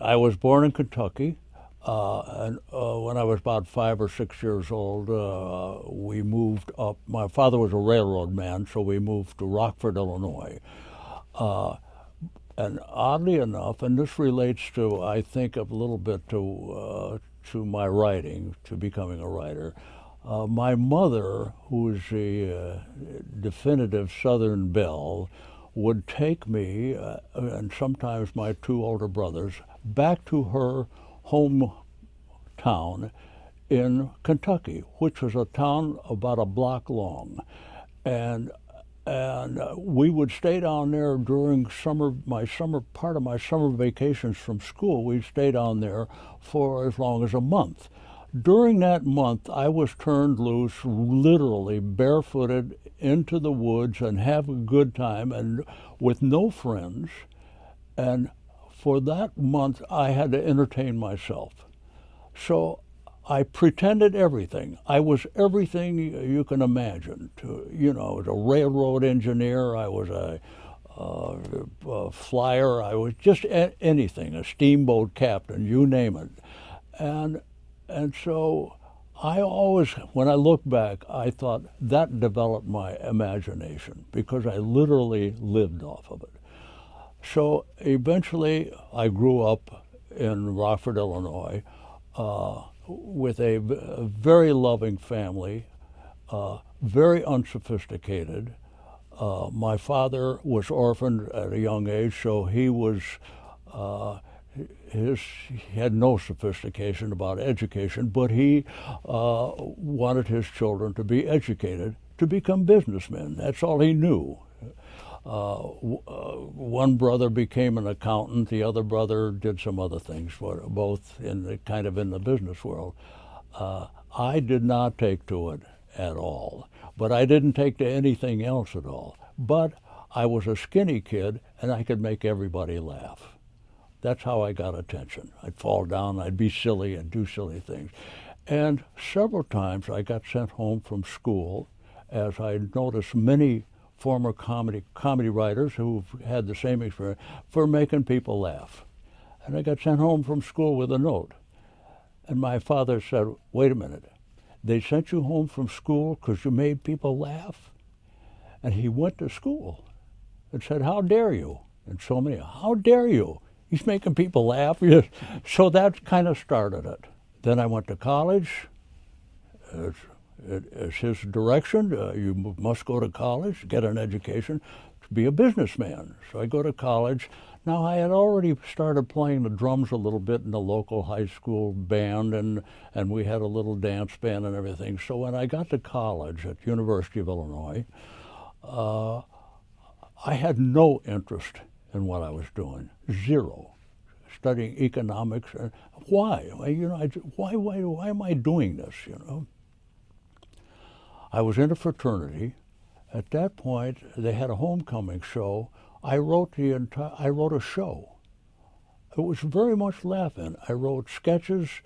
I was born in Kentucky, and when I was about 5 or 6 years old, we moved up. My father was a railroad man, so we moved to Rockford, Illinois. Uh, and oddly enough, and this relates to, I think, a little bit to my writing, to becoming a writer. My mother, who was a definitive Southern belle, would take me and sometimes my two older brothers back to her hometown in Kentucky, which was a town about a block long, and we would stay down there during part of my summer vacations from school. We'd stay down there for as long as a month. During that month, I was turned loose, literally barefooted into the woods and have a good time, and with no friends. And for that month, I had to entertain myself. So I pretended everything. I was everything you can imagine. I was a railroad engineer. I was a flyer. I was just anything, a steamboat captain, you name it. And and so I always, when I look back, I thought that developed my imagination because I literally lived off of it. So eventually, I grew up in Rockford, Illinois, with a very loving family, very unsophisticated. My father was orphaned at a young age, so uh, he had no sophistication about education, but he wanted his children to be educated to become businessmen. That's all he knew. One brother became an accountant. The other brother did some other things, both in the business world. I did not take to it at all, but I didn't take to anything else at all. But I was a skinny kid, and I could make everybody laugh. That's how I got attention. I'd fall down, I'd be silly, and do silly things. And several times I got sent home from school, as I noticed many former comedy writers who've had the same experience, for making people laugh. And I got sent home from school with a note. And my father said, "Wait a minute, they sent you home from school because you made people laugh?" And he went to school and said, "How dare you?" And so many, "How dare you? He's making people laugh." So that kind of started it. Then I went to college. It's his direction. You must go to college, get an education, to be a businessman. So I go to college. Now, I had already started playing the drums a little bit in the local high school band, and we had a little dance band and everything. So when I got to college at University of Illinois, I had no interest in what I was doing, zero. Studying economics. Why? Why am I doing this, I was in a fraternity. At that point, they had a homecoming show. I wrote a show. It was very much laughing. I wrote sketches,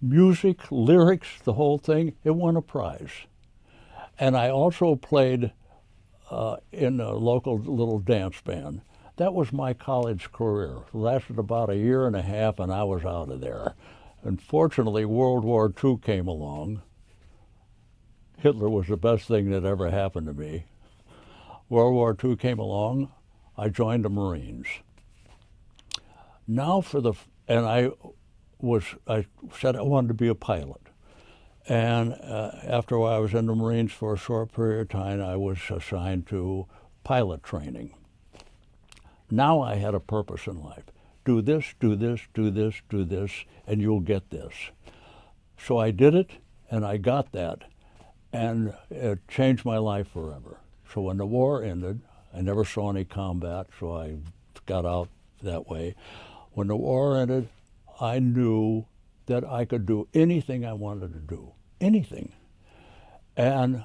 music, lyrics, the whole thing. It won a prize. And I also played in a local little dance band. That was my college career. It lasted about a year and a half, and I was out of there. Unfortunately, World War II came along. Hitler was the best thing that ever happened to me. World War II came along. I joined the Marines. I said I wanted to be a pilot. And after I was in the Marines for a short period of time, I was assigned to pilot training. Now I had a purpose in life. Do this, do this, do this, do this, and you'll get this. So I did it, and I got that, and it changed my life forever. So when the war ended, I never saw any combat, so I got out that way. When the war ended, I knew that I could do anything I wanted to do, anything. And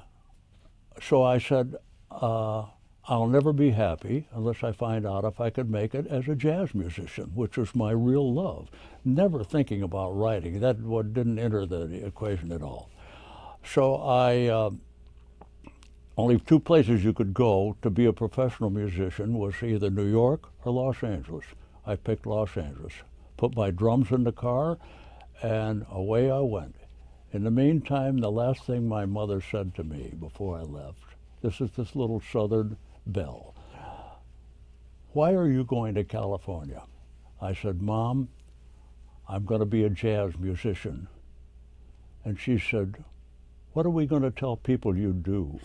so I said, I'll never be happy unless I find out if I could make it as a jazz musician, which was my real love. Never thinking about writing. That didn't enter the equation at all. So only two places you could go to be a professional musician was either New York or Los Angeles. I picked Los Angeles. put my drums in the car, and away I went. In the meantime, the last thing my mother said to me before I left, this is this little Southern belle. Why are you going to California? I said, Mom, I'm going to be a jazz musician. And she said, what are we going to tell people you do?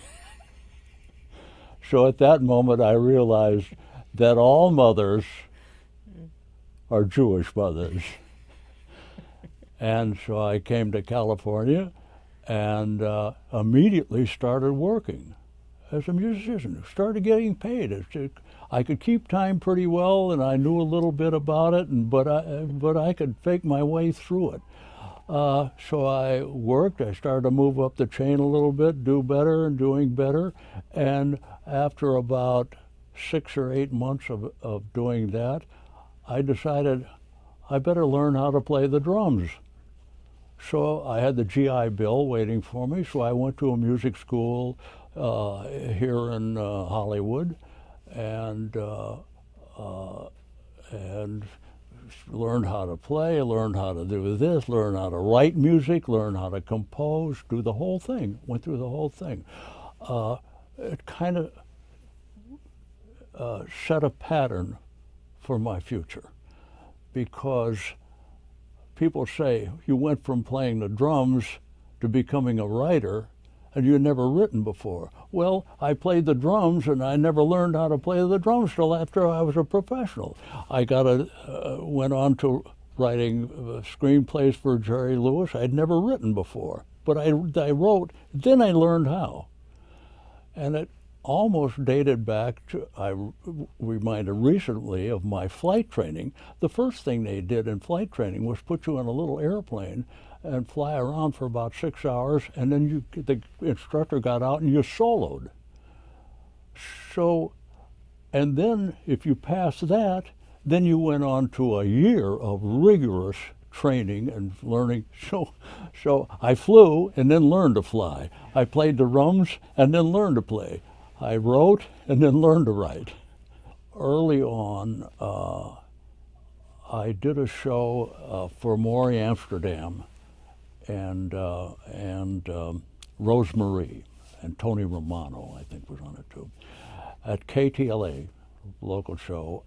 So at that moment, I realized that all mothers are Jewish mothers. And so I came to California and immediately started working as a musician. Started getting paid. I could keep time pretty well, and I knew a little bit about it, but I could fake my way through it. So I worked. I started to move up the chain a little bit, do better and doing better. And after about 6 or 8 months of doing that, I decided I better learn how to play the drums. So I had the GI Bill waiting for me, so I went to a music school here in Hollywood and learned how to play, learned how to do this, learned how to write music, learned how to compose, do the whole thing, went through the whole thing. It kind of set a pattern for my future, because people say, you went from playing the drums to becoming a writer, and you had never written before. Well, I played the drums, and I never learned how to play the drums till after I was a professional. I went on to writing screenplays for Jerry Lewis. I'd never written before, but I wrote, then I learned how. And it almost dated back to, I reminded recently of my flight training. The first thing they did in flight training was put you in a little airplane and fly around for about 6 hours, and then the instructor got out and you soloed. So, and then if you passed that, then you went on to a year of rigorous training and learning. So I flew and then learned to fly. I played the drums and then learned to play. I wrote and then learned to write. Early on, I did a show for Maury Amsterdam and Rosemarie, and Tony Romano, I think, was on it too, at KTLA, local show,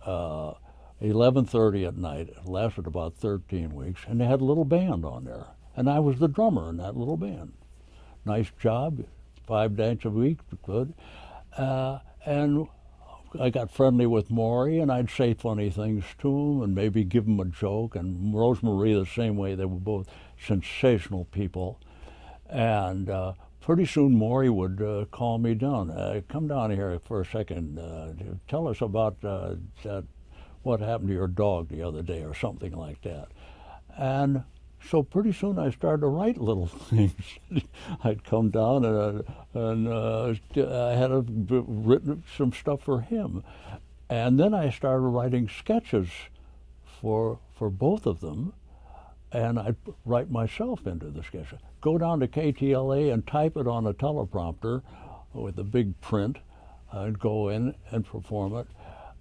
11:30 at night. It lasted about 13 weeks, and they had a little band on there, and I was the drummer in that little band. Nice job, 5 nights a week, good. And I got friendly with Maury, and I'd say funny things to him and maybe give him a joke, and Rosemarie the same way. They were both sensational people. And pretty soon Maury would call me down. Come down here for a second. Tell us about what happened to your dog the other day, or something like that. And so pretty soon I started to write little things. I'd come down and I had written some stuff for him. And then I started writing sketches for both of them, and I'd write myself into the sketches. Go down to KTLA and type it on a teleprompter with a big print, and go in and perform it.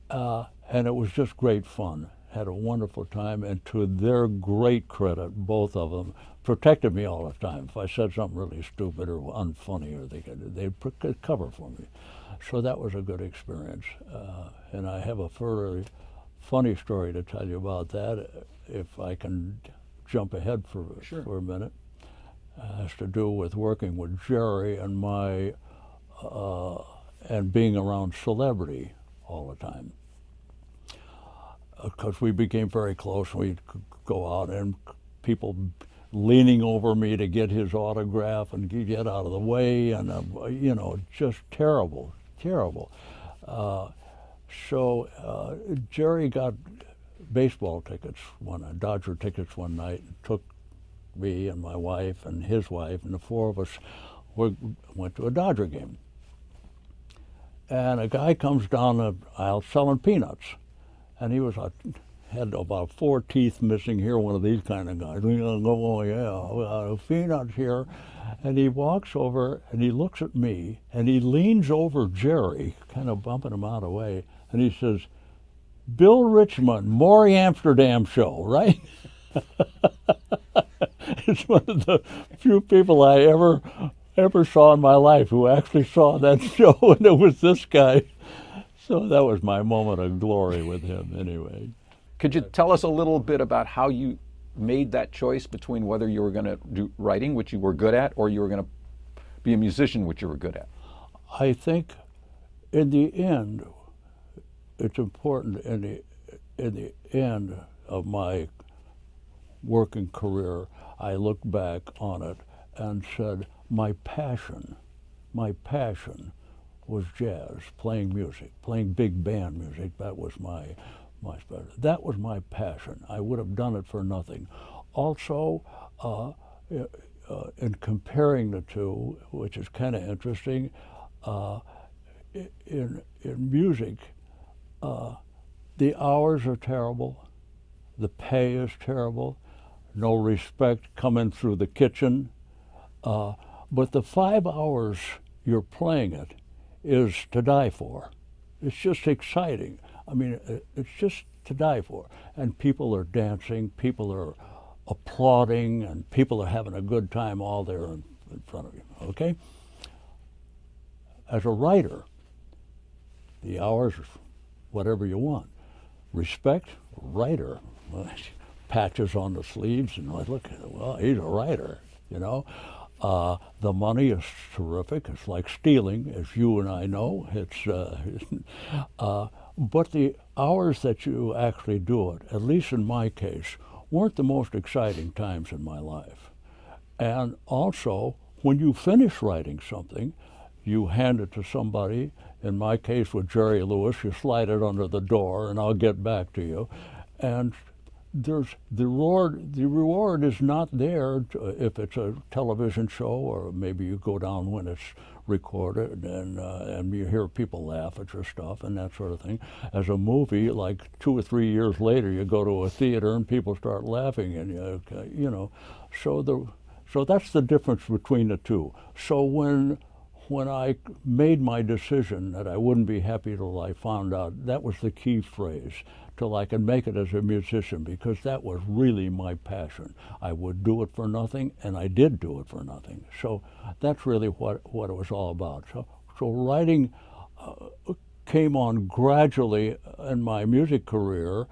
And it was just great fun. Had a wonderful time, and to their great credit, both of them protected me all the time. If I said something really stupid or unfunny, or they'd cover for me. So that was a good experience. And I have a further funny story to tell you about that, if I can jump ahead for a minute. It has to do with working with Jerry and and being around celebrity all the time. Because we became very close. We'd go out and people leaning over me to get his autograph and get out of the way, and just terrible. So Jerry got baseball tickets, Dodger tickets one night, and took me and my wife and his wife, and the 4 of us went to a Dodger game. And a guy comes down the aisle selling peanuts. And he had about 4 teeth missing here, one of these kind of guys. Oh, yeah, peanuts here. And he walks over and he looks at me and he leans over Jerry, kind of bumping him out of the way, and he says, Bill Richmond, Maury Amsterdam show, right? It's one of the few people I ever saw in my life who actually saw that show, and it was this guy. So that was my moment of glory with him, anyway. Could you tell us a little bit about how you made that choice between whether you were going to do writing, which you were good at, or you were going to be a musician, which you were good at? I think, in the end, it's important in the end of my working career, I look back on it and said, my passion was jazz, playing music, playing big band music. That was my specialty. That was my passion. I would have done it for nothing. Also, in comparing the two, which is kind of interesting, in music, the hours are terrible, the pay is terrible, no respect coming through the kitchen, but the 5 hours you're playing it is to die for. It's just exciting. I mean, it's just to die for. And people are dancing, people are applauding, and people are having a good time all there in front of you, okay? As a writer, the hours, whatever you want. Respect, writer. Patches on the sleeves, and I look at it, well, he's a writer, you know. The money is terrific. It's like stealing, as you and I know. But the hours that you actually do it, at least in my case, weren't the most exciting times in my life. And also, when you finish writing something, you hand it to somebody. In my case with Jerry Lewis, you slide it under the door, and I'll get back to you. And there's the reward is not there if it's a television show, or maybe you go down when it's recorded and you hear people laugh at your stuff and that sort of thing. As a movie, like 2 or 3 years later, you go to a theater and people start laughing, and you know, so that's the difference between the two. So when I made my decision that I wouldn't be happy till I found out, that was the key phrase, till I could make it as a musician, because that was really my passion. I would do it for nothing, and I did do it for nothing. So that's really what it was all about. So writing came on gradually in my music career.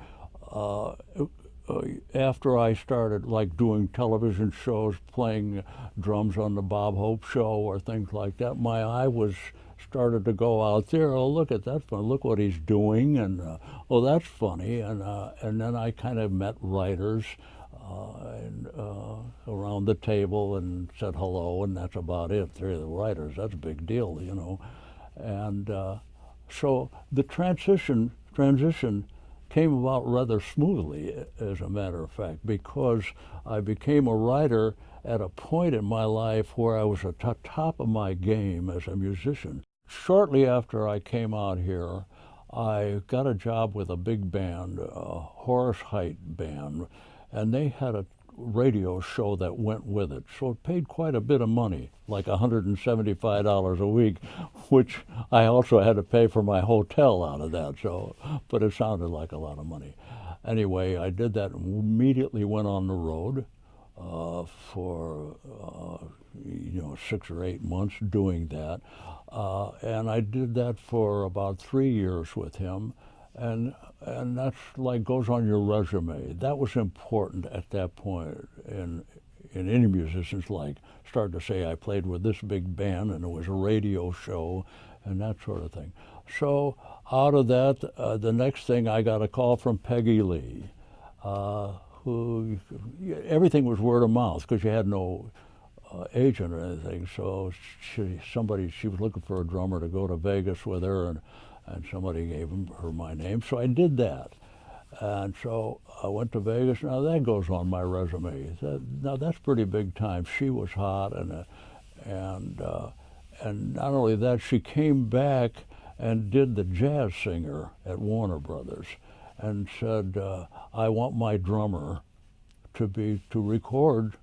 After I started like doing television shows, playing drums on the Bob Hope show or things like that, my eye started to go out there. Oh, look at that fun! Look what he's doing, and oh, that's funny. And then I kind of met writers around the table and said hello, and that's about it. They're the writers. That's a big deal, you know. And so the transition came about rather smoothly, as a matter of fact, because I became a writer at a point in my life where I was at the top of my game as a musician. Shortly after I came out here, I got a job with a big band, Horace Heidt band, and they had a radio show that went with it. So it paid quite a bit of money, like $175 a week, which I also had to pay for my hotel out of that. So, but it sounded like a lot of money. Anyway, I did that and immediately went on the road for 6 or 8 months doing that. And I did that for about 3 years with him. And that's like goes on your resume. That was important at that point in any musician's life. Start to say I played with this big band and it was a radio show and that sort of thing. So out of that, the next thing I got a call from Peggy Lee, who everything was word of mouth because you had no agent or anything. So she was looking for a drummer to go to Vegas with her, and somebody gave her my name, so I did that. And so I went to Vegas. Now that goes on my resume. Now that's pretty big time. She was hot, and not only that, she came back and did the Jazz Singer at Warner Brothers, and said, "I want my drummer to record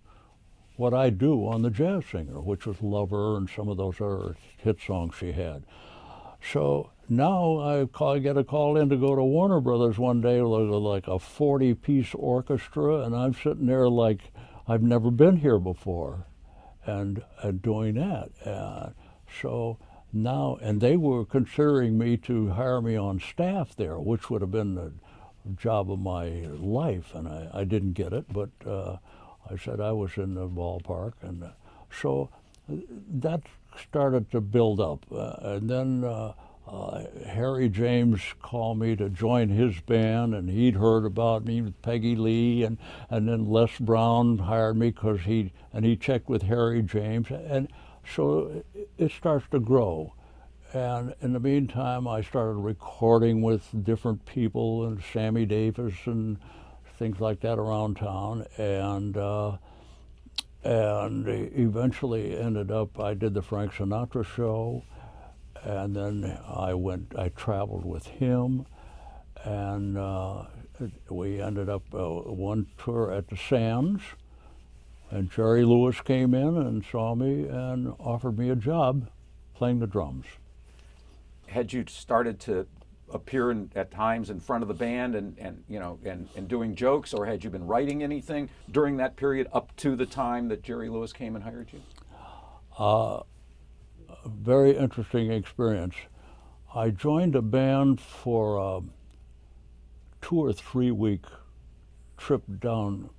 what I do on the Jazz Singer," which was Lover and some of those other hit songs she had. So now I get a call in to go to Warner Brothers one day with like a 40-piece orchestra, and I'm sitting there like I've never been here before, and doing that. So now, and they were considering me to hire me on staff there, which would have been the job of my life, and I didn't get it, but I said I was in the ballpark, and so that started to build up. And then Harry James called me to join his band, and he'd heard about me with Peggy Lee, and then Les Brown hired me because he checked with Harry James, and so it starts to grow. And in the meantime, I started recording with different people, and Sammy Davis and things like that around town, and eventually ended up, I did the Frank Sinatra show, and then I traveled with him, and we ended up one tour at the Sands, and Jerry Lewis came in and saw me and offered me a job playing the drums. Had you started to appear at times in front of the band and doing jokes, or had you been writing anything during that period up to the time that Jerry Lewis came and hired you? Very interesting experience. I joined a band for a 2 or 3 week trip down,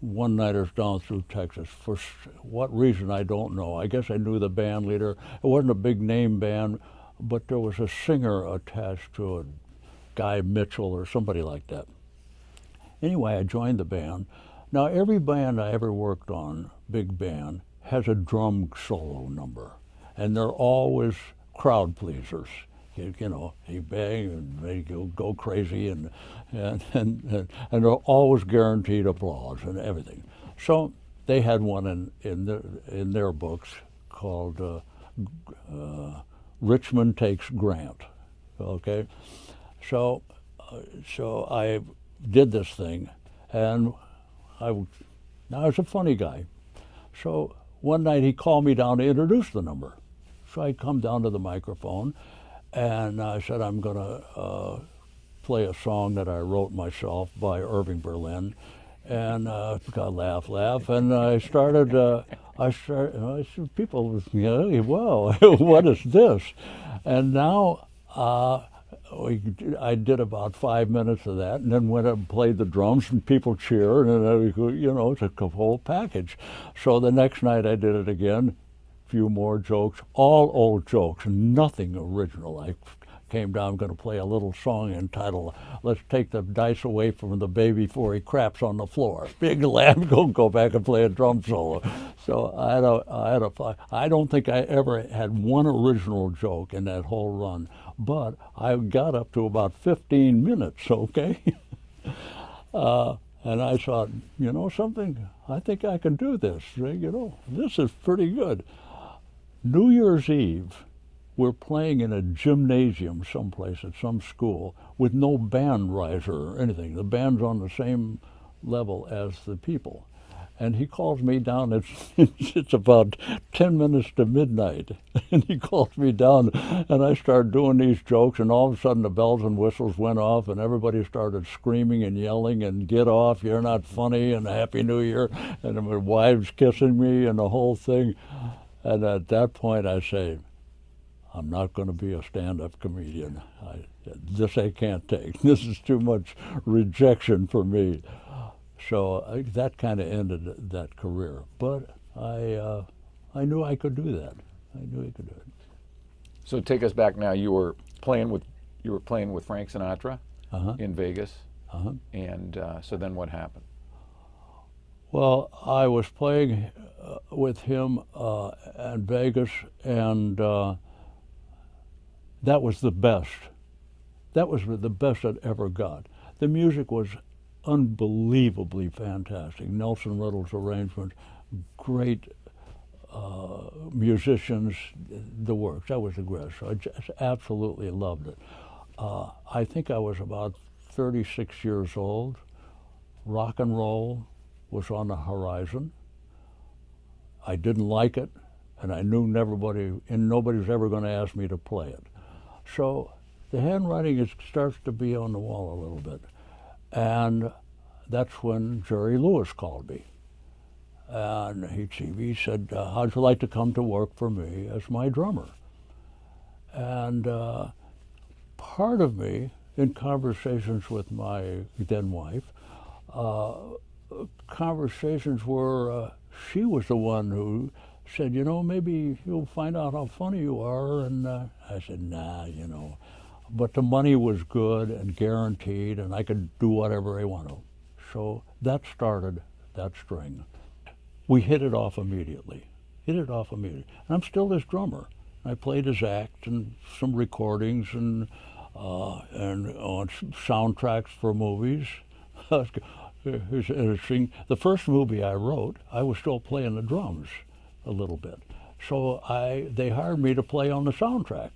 one-nighters down through Texas. For what reason, I don't know. I guess I knew the band leader. It wasn't a big name band, but there was a singer attached to it, Guy Mitchell or somebody like that. Anyway, I joined the band. Now, every band I ever worked on, big band, has a drum solo number, and they're always crowd pleasers. You know, they bang and they go crazy, and they're always guaranteed applause and everything. So they had one in their books called Richmond Takes Grant. Okay, so I did this thing, and I was a funny guy. So one night he called me down to introduce the number. So I come down to the microphone, and I said, I'm going to play a song that I wrote myself by Irving Berlin. And got laugh. And I started, people, wow, what is this? And now I did about 5 minutes of that, and then went up and played the drums, and people cheered, and it's a whole package. So the next night I did it again, few more jokes, all old jokes, nothing original. I came down, I'm going to play a little song entitled "Let's Take the Dice Away from the Baby Before He Craps on the Floor." Big laugh, go back and play a drum solo. So I don't think I ever had one original joke in that whole run, but I got up to about 15 minutes, okay? And I thought, something, I think I can do this. This is pretty good. New Year's Eve, we're playing in a gymnasium someplace at some school with no band riser or anything. The band's on the same level as the people. And he calls me down, it's about 10 minutes to midnight, and he calls me down, and I started doing these jokes, and all of a sudden the bells and whistles went off, and everybody started screaming and yelling, and "Get off, you're not funny," and "Happy New Year," and my wives kissing me, and the whole thing. And at that point I say, I'm not going to be a stand-up comedian. This I can't take. This is too much rejection for me. So that kind of ended that career. But I knew I could do that. I knew I could do it. So take us back now. You were playing with Frank Sinatra in Vegas, and so then what happened? Well, I was playing with him in Vegas, and that was the best. That was the best I'd ever got. The music was unbelievably fantastic. Nelson Riddle's arrangements, great musicians, the works. That was the best. So I just absolutely loved it. I think I was about 36 years old. Rock and roll was on the horizon. I didn't like it, and I knew nobody's ever going to ask me to play it. So the handwriting starts to be on the wall a little bit. And that's when Jerry Lewis called me. And he said, how'd you like to come to work for me as my drummer? And part of me, in conversations with my then wife, conversations were, she was the one who said, maybe you'll find out how funny you are. And I said, nah, But the money was good and guaranteed, and I could do whatever I wanted. So that started that string. We hit it off immediately. And I'm still his drummer. I played his act and some recordings and on soundtracks for movies. It's interesting. The first movie I wrote, I was still playing the drums a little bit. So they hired me to play on the soundtrack.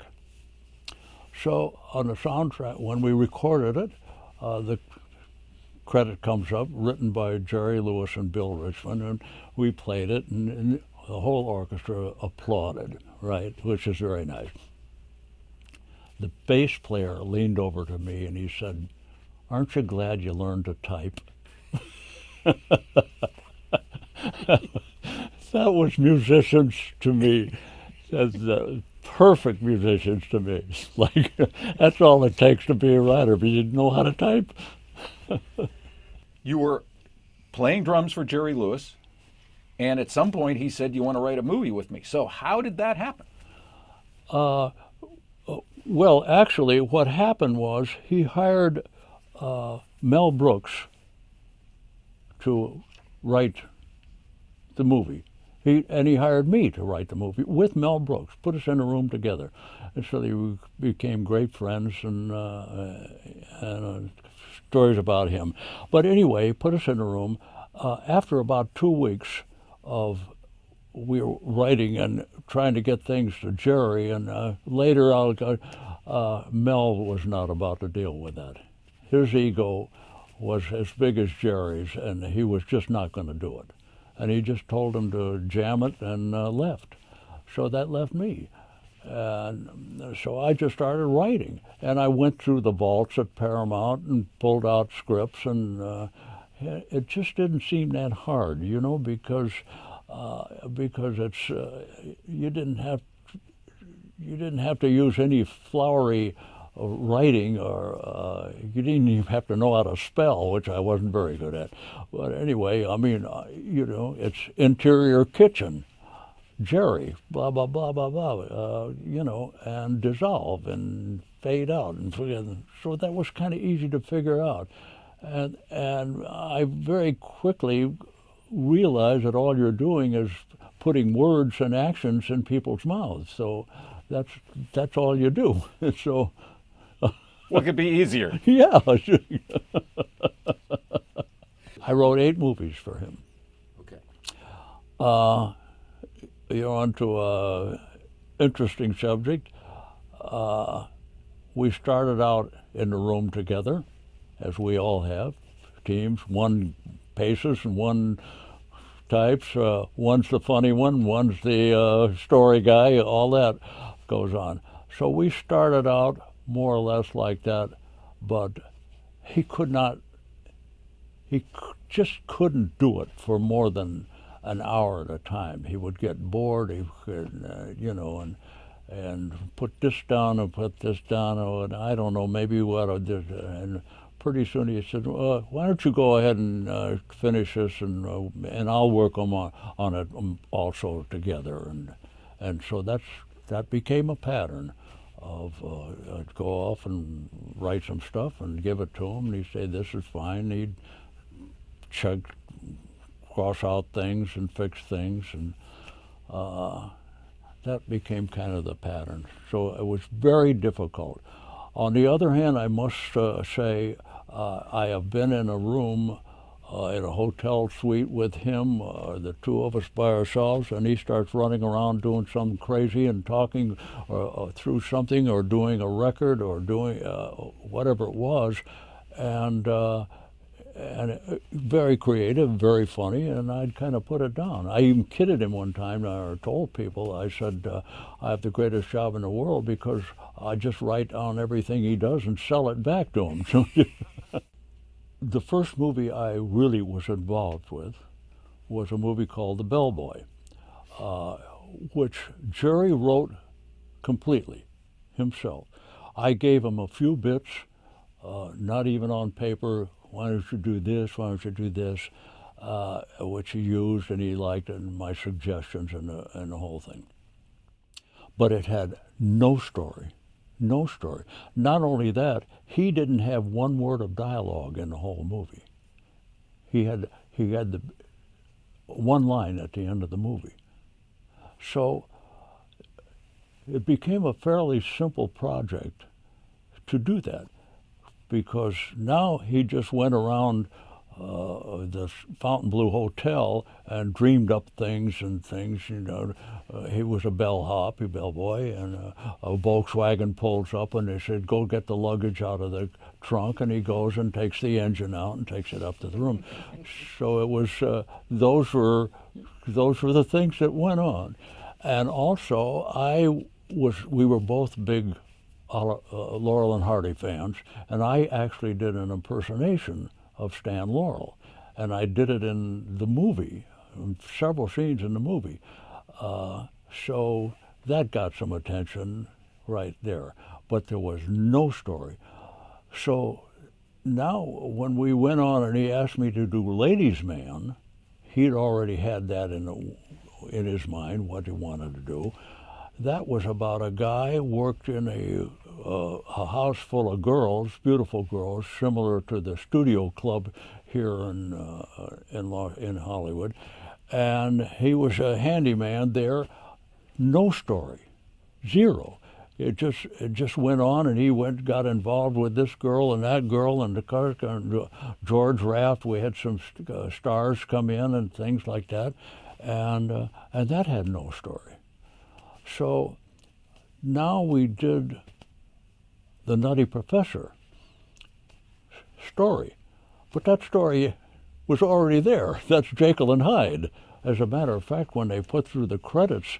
So on the soundtrack, when we recorded it, the credit comes up, written by Jerry Lewis and Bill Richmond, and we played it, and the whole orchestra applauded, right, which is very nice. The bass player leaned over to me and he said, "Aren't you glad you learned to type?" That was musicians to me. Perfect musicians to me. Like, that's all it takes to be a writer, but you know how to type. You were playing drums for Jerry Lewis, and at some point he said, "You want to write a movie with me?" So how did that happen? Well, actually, what happened was he hired Mel Brooks to write the movie. He hired me to write the movie with Mel Brooks, put us in a room together. And so we became great friends, and stories about him. But anyway, put us in a room. After about 2 weeks of we were writing and trying to get things to Jerry, and later Mel was not about to deal with that. His ego was as big as Jerry's, and he was just not going to do it. And he just told him to jam it and left. So that left me. And so I just started writing. And I went through the vaults at Paramount and pulled out scripts, and it just didn't seem that hard, because it's you didn't have to use any flowery writing, or you didn't even have to know how to spell, which I wasn't very good at. But anyway, I mean, it's interior kitchen, Jerry, blah, blah, blah, blah, blah, and dissolve and fade out. And so that was kind of easy to figure out. And I very quickly realized that all you're doing is putting words and actions in people's mouths. So that's all you do. So. What could be easier? Yeah. I wrote 8 movies for him. Okay. You're onto an interesting subject. We started out in the room together, as we all have, teams, one paces and one types. One's the funny one, one's the story guy, all that goes on. So we started out more or less like that, but he just couldn't do it for more than an hour at a time. He would get bored, he could, and put this down and put this down, and I don't know, maybe what I did. And pretty soon he said, why don't you go ahead and finish this, and I'll work on it also together. And so that became a pattern of I'd go off and write some stuff and give it to him, and he'd say, this is fine. He'd cross out things and fix things, and that became kind of the pattern. So it was very difficult. On the other hand, I must say I have been in a room in a hotel suite with him, the two of us by ourselves, and he starts running around doing something crazy and talking through something, or doing a record, or doing whatever it was, and very creative, very funny, and I'd kind of put it down. I even kidded him one time, or told people, I said, I have the greatest job in the world because I just write down everything he does and sell it back to him. The first movie I really was involved with was a movie called The Bellboy, which Jerry wrote completely himself. I gave him a few bits, not even on paper. Why don't you do this? Why don't you do this? Which he used and he liked, and my suggestions and the whole thing. But it had no story, no story. Not only that, he didn't have one word of dialogue in the whole movie. He had the one line at the end of the movie. So it became a fairly simple project to do that, because now he just went around the Fontainebleau Hotel and dreamed up things. He was a bellboy, and a Volkswagen pulls up and they said, go get the luggage out of the trunk, and he goes and takes the engine out and takes it up to the room. So it was, those were the things that went on. And also we were both big Laurel and Hardy fans, and I actually did an impersonation of Stan Laurel, and I did it in the movie, several scenes in the movie. So that got some attention right there, but there was no story. So now when we went on and he asked me to do Ladies' Man, he'd already had that in his mind, what he wanted to do. That was about a guy who worked in a house full of girls, beautiful girls, similar to the Studio Club here in Hollywood, and he was a handyman there. No story, zero. It just went on, and he got involved with this girl and that girl, and George Raft. We had some stars come in and things like that, and that had no story. So now we did the Nutty Professor story, but that story was already there. That's Jekyll and Hyde. As a matter of fact, when they put through the credits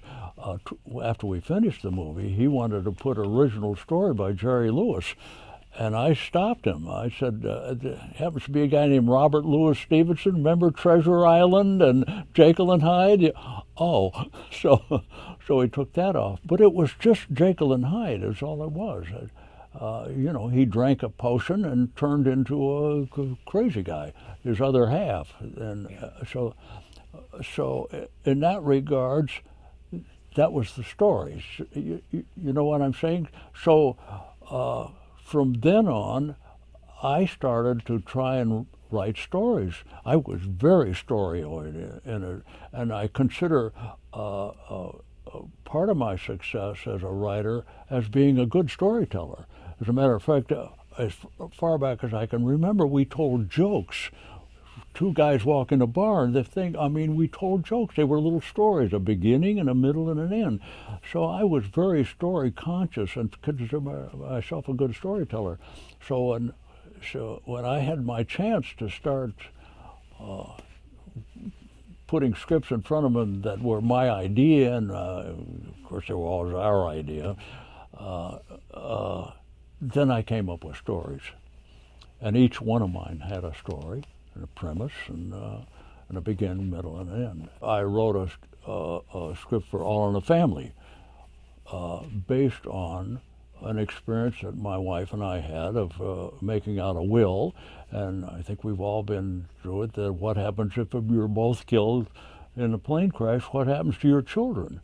after we finished the movie, he wanted to put original story by Jerry Lewis, and I stopped him. I said, there happens to be a guy named Robert Louis Stevenson. Remember Treasure Island and Jekyll and Hyde? Oh, so he took that off. But it was just Jekyll and Hyde is all it was. He drank a potion and turned into a crazy guy, his other half. And so in that regards, that was the story. You know what I'm saying? So from then on, I started to try and write stories. I was very story-oriented, and I consider part of my success as a writer as being a good storyteller. As a matter of fact, as far back as I can remember, we told jokes. Two guys walk in a bar, and we told jokes. They were little stories, a beginning and a middle and an end. So I was very story conscious and consider myself a good storyteller. So when I had my chance to start putting scripts in front of them that were my idea, and of course they were always our idea, then I came up with stories. And each one of mine had a story, and a premise, and a beginning, middle, and an end. I wrote a script for All in the Family based on an experience that my wife and I had of making out a will, and I think we've all been through it, that what happens if you're both killed in a plane crash, what happens to your children?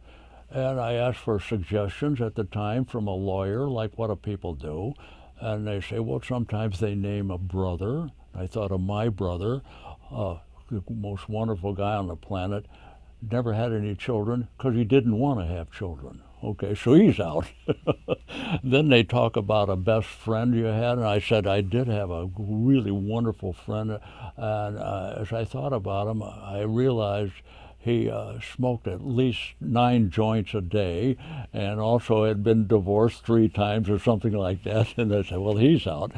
And I asked for suggestions at the time from a lawyer, like what do people do? And they say, well, sometimes they name a brother. I thought of my brother, the most wonderful guy on the planet, never had any children because he didn't want to have children. Okay, so he's out. Then they talk about a best friend you had, and I said I did have a really wonderful friend, and as I thought about him, I realized he smoked at least 9 joints a day, and also had been divorced 3 times or something like that, and I said, well, he's out.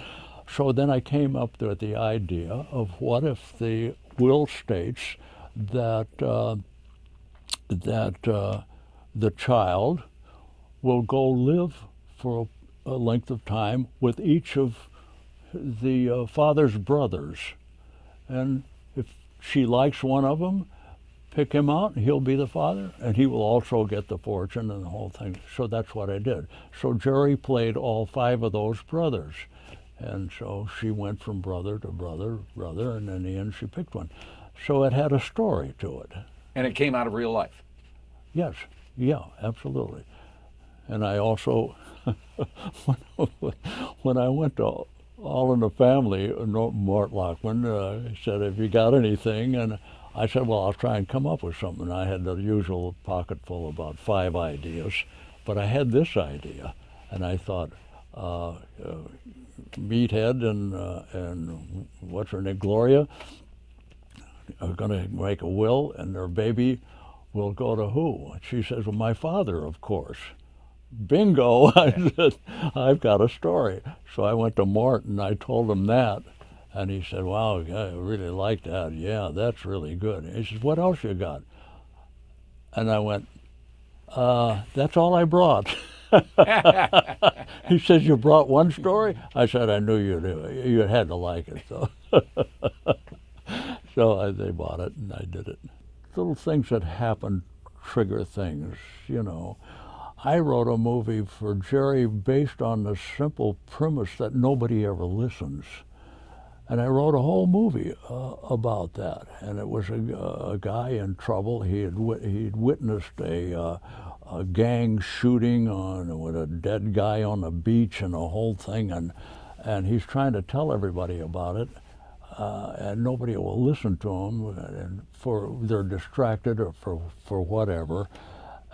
So then I came up with the idea of what if the will states that the child will go live for a length of time with each of the father's brothers, and if she likes one of them, pick him out, and he'll be the father, and he will also get the fortune and the whole thing. So that's what I did. So Jerry played all 5 of those brothers, and so she went from brother to brother, and in the end she picked one. So it had a story to it. And it came out of real life. Yes, yeah, absolutely. And I also, when I went to All in the Family, Mort Lockman, he said, "Have you got anything?" And I said, "Well, I'll try and come up with something." I had the usual pocket full, about 5 ideas, but I had this idea, and I thought, Meathead and what's her name, Gloria, are going to make a will, and their baby will go to who? And she says, "Well, my father, of course." Bingo! I said, "I've got a story." So I went to Mort and I told him that, and he said, "Wow, I really like that. Yeah, that's really good." He says, "What else you got?" And I went, "That's all I brought." He says, "You brought one story?" I said, "I knew you had to like it." So, they bought it and I did it. Little things that happen trigger things, you know. I wrote a movie for Jerry based on the simple premise that nobody ever listens. And I wrote a whole movie about that. And it was a guy in trouble. He'd witnessed a gang shooting with a dead guy on the beach and a whole thing. And he's trying to tell everybody about it. And nobody will listen to him, and they're distracted or for whatever.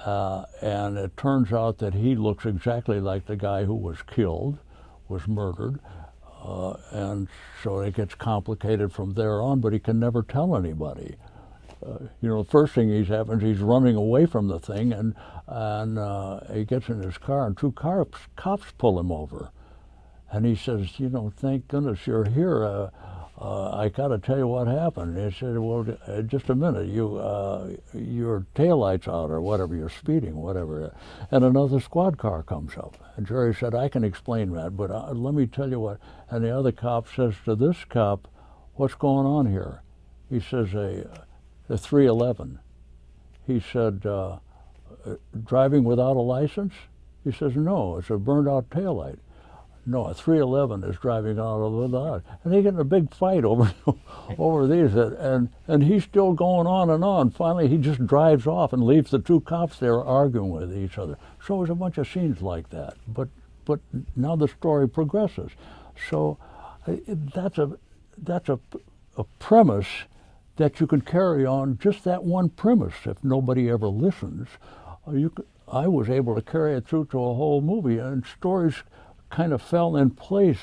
And it turns out that he looks exactly like the guy who was killed, was murdered, and so it gets complicated from there on, but he can never tell anybody. You know, the first thing happens, he's running away from the thing, and he gets in his car, and 2 cops pull him over. And he says, "You know, thank goodness you're here. I got to tell you what happened." And he said, "Well, just a minute, your taillight's out or whatever, you're speeding, whatever." And another squad car comes up. And Jerry said, "I can explain that, but let me tell you what." And the other cop says to this cop, "What's going on here?" He says, a 311. He said, "Driving without a license?" He says, "No, it's a burned out taillight." "No, a 311 is driving out without." And they get in a big fight over these, and he's still going on and on. Finally, he just drives off and leaves the 2 cops there arguing with each other. So there's a bunch of scenes like that. But now the story progresses. So that's a premise that you can carry on, just that one premise. If nobody ever listens, I was able to carry it through to a whole movie, and stories kind of fell in place,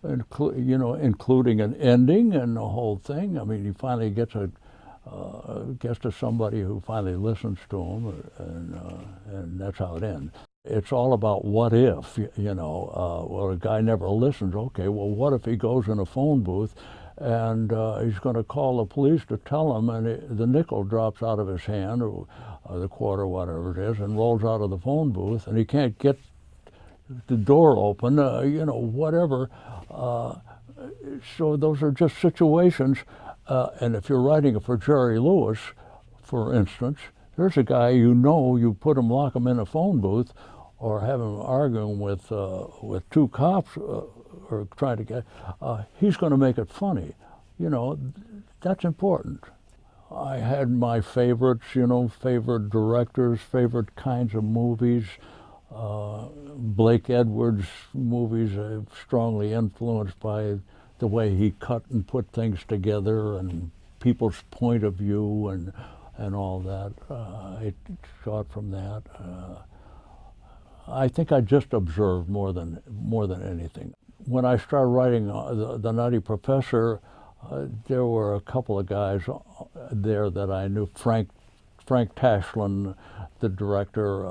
including an ending and the whole thing. I mean, he finally gets to somebody who finally listens to him, and that's how it ends. It's all about what if, well, a guy never listens. Okay, well, what if he goes in a phone booth and he's going to call the police to tell him, and the nickel drops out of his hand, or the quarter, whatever it is, and rolls out of the phone booth, and he can't get the door open, whatever. So those are just situations. And if you're writing it for Jerry Lewis, for instance, there's a guy you put him, lock him in a phone booth, or have him arguing with 2 cops, or trying to get, he's going to make it funny. That's important. I had my favorites, favorite directors, favorite kinds of movies. Blake Edwards movies are strongly influenced by the way he cut and put things together, and people's point of view, and all that. I saw it from that. I think I just observed more than anything. When I started writing the Nutty Professor, there were a couple of guys there that I knew. Frank Frank Tashlin, the director,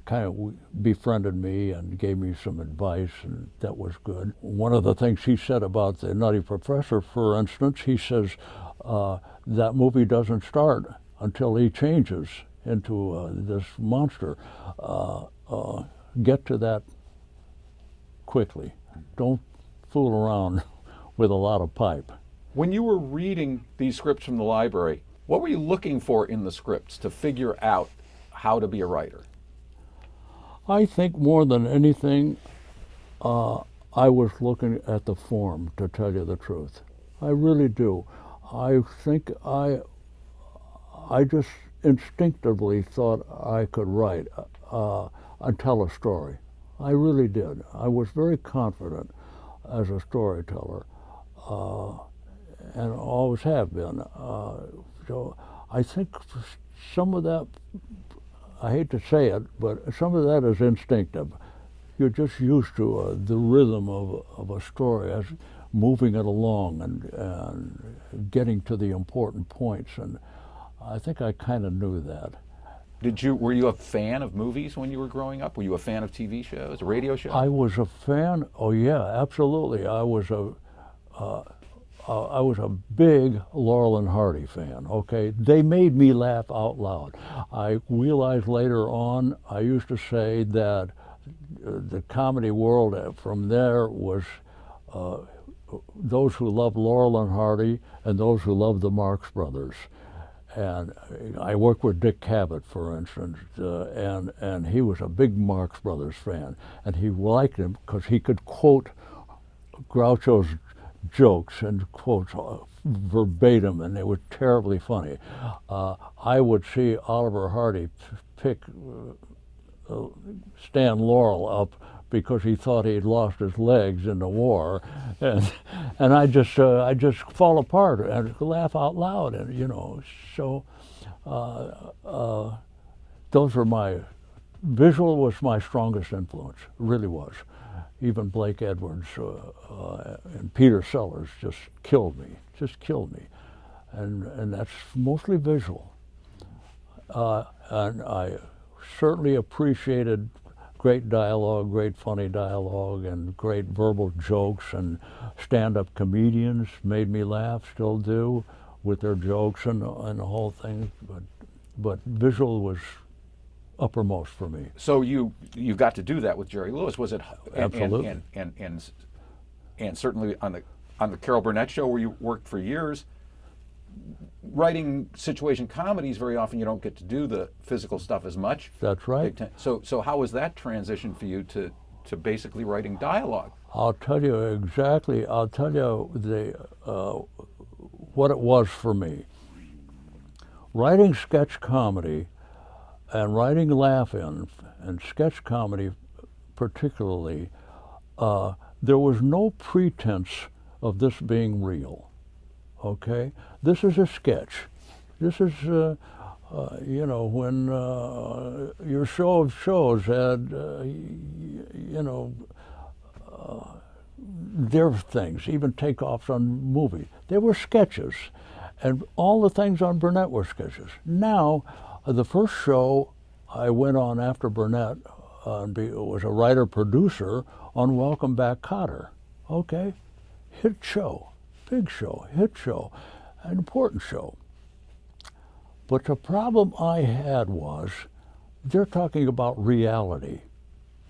kind of befriended me and gave me some advice, and that was good. One of the things he said about the Nutty Professor, for instance, he says that movie doesn't start until he changes into this monster. Get to that quickly. Don't fool around with a lot of pipe. When you were reading these scripts from the library, what were you looking for in the scripts to figure out how to be a writer? I think more than anything, I was looking at the form, to tell you the truth. I really do. I think I just instinctively thought I could write and tell a story. I really did. I was very confident as a storyteller, and always have been. So I think some of that, I hate to say it, but some of that is instinctive. You're just used to the rhythm of a story, as moving it along and getting to the important points, and I think I kind of knew that. Were you a fan of movies when you were growing up? Were you a fan of TV shows, radio shows? I was a fan. Oh yeah, absolutely. I was a big Laurel and Hardy fan. Okay, they made me laugh out loud. I realized later on, I used to say that the comedy world from there was those who loved Laurel and Hardy and those who loved the Marx Brothers. And I worked with Dick Cavett, for instance, and he was a big Marx Brothers fan, and he liked him because he could quote Groucho's jokes and quotes verbatim, and they were terribly funny. I would see Oliver Hardy pick Stan Laurel up because he thought he'd lost his legs in the war, and I just fall apart and laugh out loud, and so those were my visual was my strongest influence, really was. Even Blake Edwards and Peter Sellers just killed me, and that's mostly visual, and I certainly appreciated great dialogue, great funny dialogue, and great verbal jokes, and stand-up comedians made me laugh, still do, with their jokes and the whole thing. But visual was uppermost for me. So you got to do that with Jerry Lewis, was it? Absolutely. And certainly on the Carol Burnett Show, where you worked for years. Writing situation comedies, very often you don't get to do the physical stuff as much. That's right. So how was that transition for you to basically writing dialogue? I'll tell you exactly. I'll tell you what it was for me. Writing sketch comedy and writing laugh-in and sketch comedy particularly, there was no pretense of this being real. Okay, this is a sketch. This is, when your show of shows had, their things, even takeoffs on movie. They were sketches, and all the things on Burnett were sketches. Now, the first show I went on after Burnett was a writer-producer on Welcome Back, Kotter. Okay, hit show. Big show, hit show, an important show. But the problem I had was, they're talking about reality.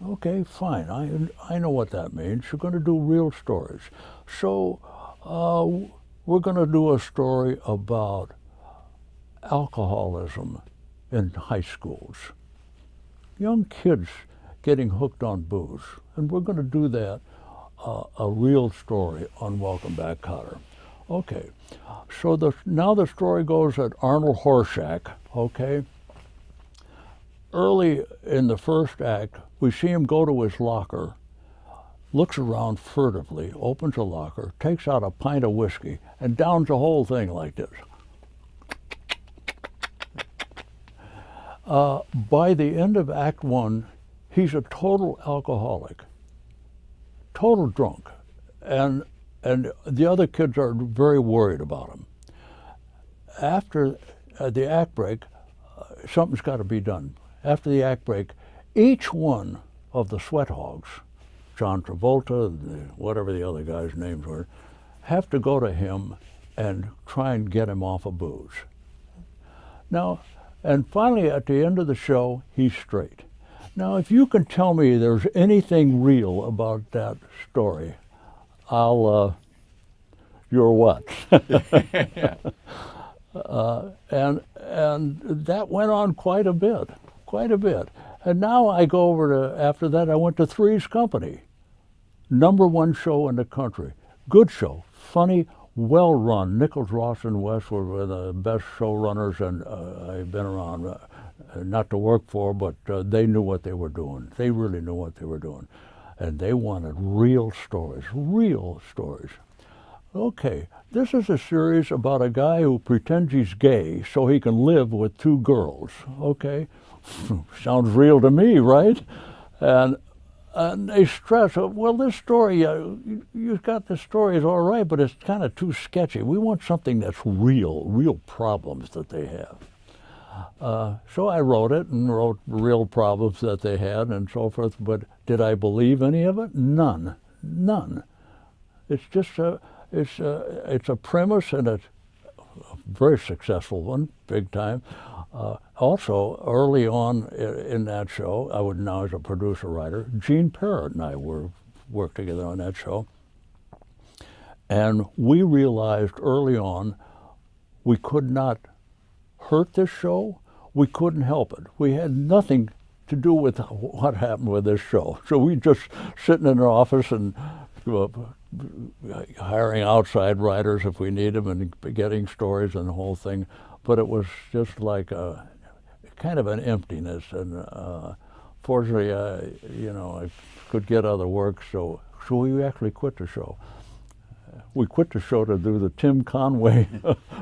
Okay, fine, I know what that means. You're going to do real stories. So we're going to do a story about alcoholism in high schools. Young kids getting hooked on booze. And we're going to do that a real story on Welcome Back, Kotter. Okay, so now the story goes that Arnold Horshack, okay, early in the first act, we see him go to his locker, looks around furtively, opens a locker, takes out a pint of whiskey, and downs the whole thing like this. By the end of Act 1, he's a total alcoholic. Total drunk, and the other kids are very worried about him. After the act break, something's got to be done. After the act break, each one of the sweat hogs, John Travolta, whatever the other guys' names were, have to go to him and try and get him off of booze. Now, and finally at the end of the show, he's straight. Now, if you can tell me there's anything real about that story, you're what? And that went on quite a bit. And now I go over to, after that, I went to Three's Company. #1 show in the country. Good show, funny, well run. Nichols, Ross, and West were the best showrunners, and I've been around, not to work for, but they knew what they were doing. They really knew what they were doing. And they wanted real stories. Okay, this is a series about a guy who pretends he's gay so he can live with 2 girls. Okay, sounds real to me, right? And they stress, well, this story, you've got the story is all right, but it's kind of too sketchy. We want something that's real problems that they have. So I wrote it and wrote real problems that they had and so forth, but did I believe any of it? None. It's just it's a premise, and it's a very successful one, big time. Also, early on in that show, I would now as a producer writer, Gene Parrott and I worked together on that show, and we realized early on we could not hurt this show. We couldn't help it. We had nothing to do with what happened with this show. So we just sitting in our office and hiring outside writers if we need them and getting stories and the whole thing. But it was just like a kind of an emptiness. And fortunately, I could get other work, so we actually quit the show. We quit the show to do the Tim Conway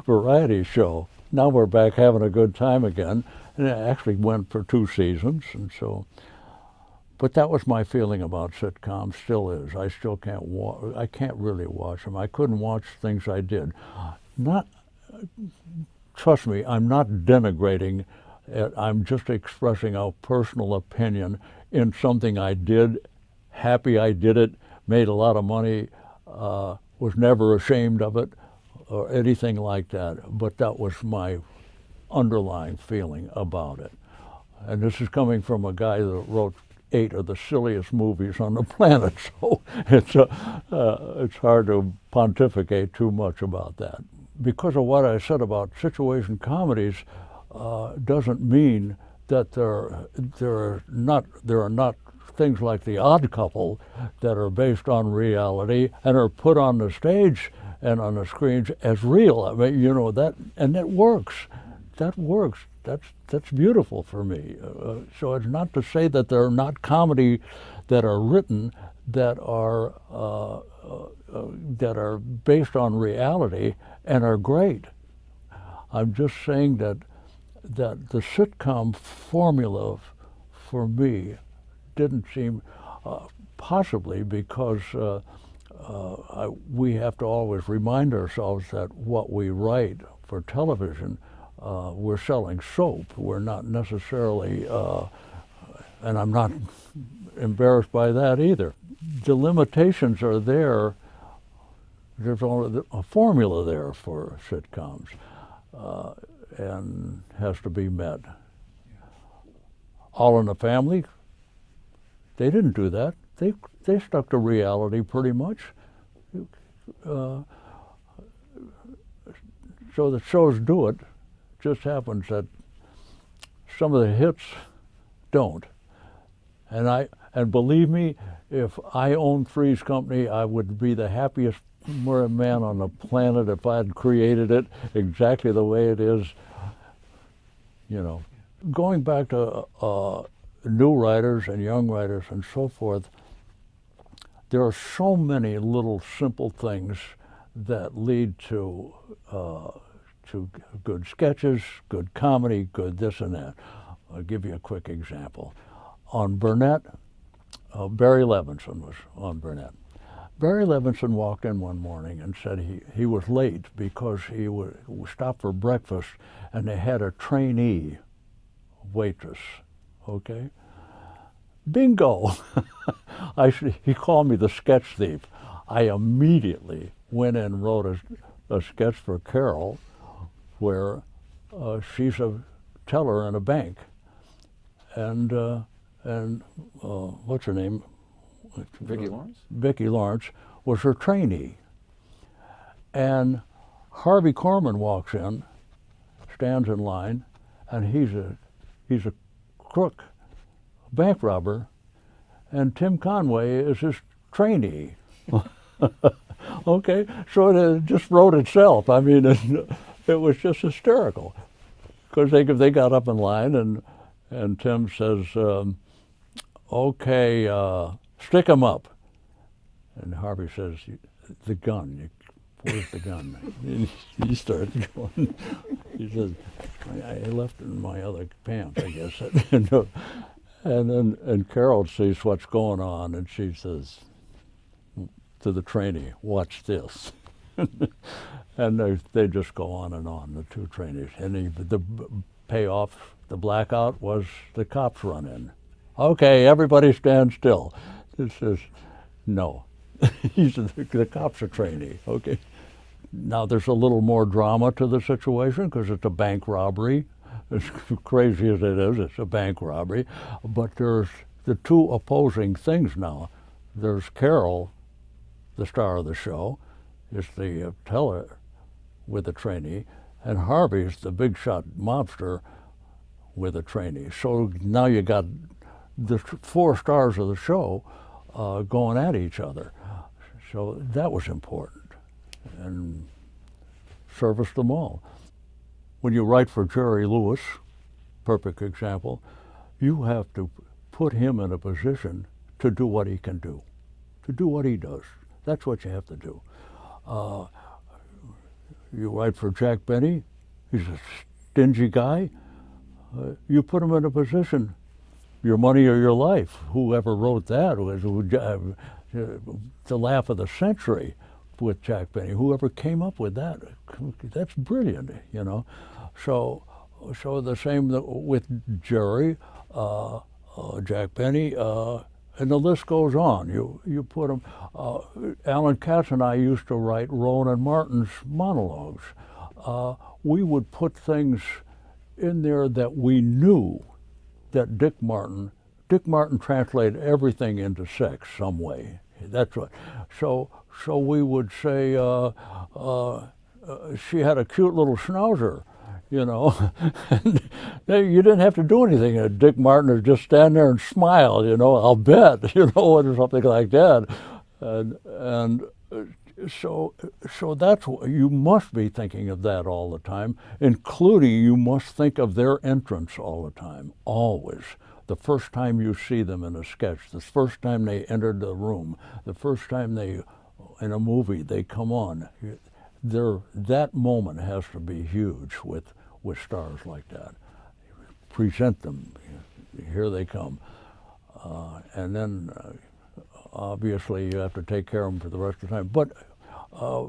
variety show. Now we're back having a good time again, and it actually went for 2 seasons, and so. But that was my feeling about sitcoms. Still is. I still can't I can't really watch them. I couldn't watch things I did. Trust me, I'm not denigrating it. I'm just expressing a personal opinion in something I did. Happy I did it. Made a lot of money. Was never ashamed of it, or anything like that, but that was my underlying feeling about it. And this is coming from a guy that wrote 8 of the silliest movies on the planet, so it's hard to pontificate too much about that. Because of what I said about situation comedies, doesn't mean that there are not things like The Odd Couple that are based on reality and are put on the stage and on the screens as real. I mean, that, and it works. That works. That's beautiful for me. So it's not to say that there are not comedy that are written that are based on reality and are great. I'm just saying that the sitcom formula for me didn't seem, possibly because we have to always remind ourselves that what we write for television, we're selling soap. We're not necessarily, and I'm not embarrassed by that either. The limitations are there. There's only a formula there for sitcoms, and has to be met. All in the Family, they didn't do that. They stuck to reality pretty much. So the shows do it. Just happens that some of the hits don't. And believe me, if I owned Three's Company, I would be the happiest man on the planet if I had created it exactly the way it is. Going back to new writers and young writers and so forth, there are so many little simple things that lead to good sketches, good comedy, good this and that. I'll give you a quick example. On Burnett, Barry Levinson was on Burnett. Barry Levinson walked in one morning and said he was late because he stopped for breakfast and they had a trainee waitress, okay? Bingo! He called me the sketch thief. I immediately went in and wrote a sketch for Carol where she's a teller in a bank. And what's her name? Vicki Lawrence? Vicki Lawrence was her trainee. And Harvey Korman walks in, stands in line, and he's a crook, a bank robber, and Tim Conway is his trainee. Okay, so it just wrote itself. I mean, it was just hysterical because they got up in line and Tim says, "Okay, stick 'em up," and Harvey says, "The gun. Where's the gun?" He starts going. He says, "I left it in my other pants, I guess." And Carol sees what's going on, and she says to the trainee, "Watch this." And they just go on, the two trainees. And the payoff, the blackout, was the cops run in. "Okay, everybody stand still." It says, "No." The cops are trainee, okay? Now there's a little more drama to the situation because it's a bank robbery. As crazy as it is, it's a bank robbery. But there's the two opposing things now. There's Carol, the star of the show, is the teller with a trainee, and Harvey's the big shot mobster with a trainee. So now you got the four stars of the show going at each other. So that was important, and serviced them all. When you write for Jerry Lewis, perfect example, you have to put him in a position to do what he can do, to do what he does. That's what you have to do. You write for Jack Benny, he's a stingy guy. You put him in a position, your money or your life. Whoever wrote that was the laugh of the century with Jack Benny. Whoever came up with that, that's brilliant, you know. So the same with Jerry, Jack Benny, and the list goes on. You put them. Alan Katz and I used to write Rowan Martin's monologues. We would put things in there that we knew that Dick Martin translated everything into sex some way. That's what. So we would say she had a cute little schnauzer, you know. And you didn't have to do anything. Dick Martin would just stand there and smile, you know. I'll bet, you know, or something like that. And so that's what you must be thinking of that all the time, including you must think of their entrance all the time, always. The first time you see them in a sketch, the first time they entered the room, the first time in a movie they come on, that moment has to be huge with stars like that. Present them, here they come. And then obviously you have to take care of them for the rest of the time. But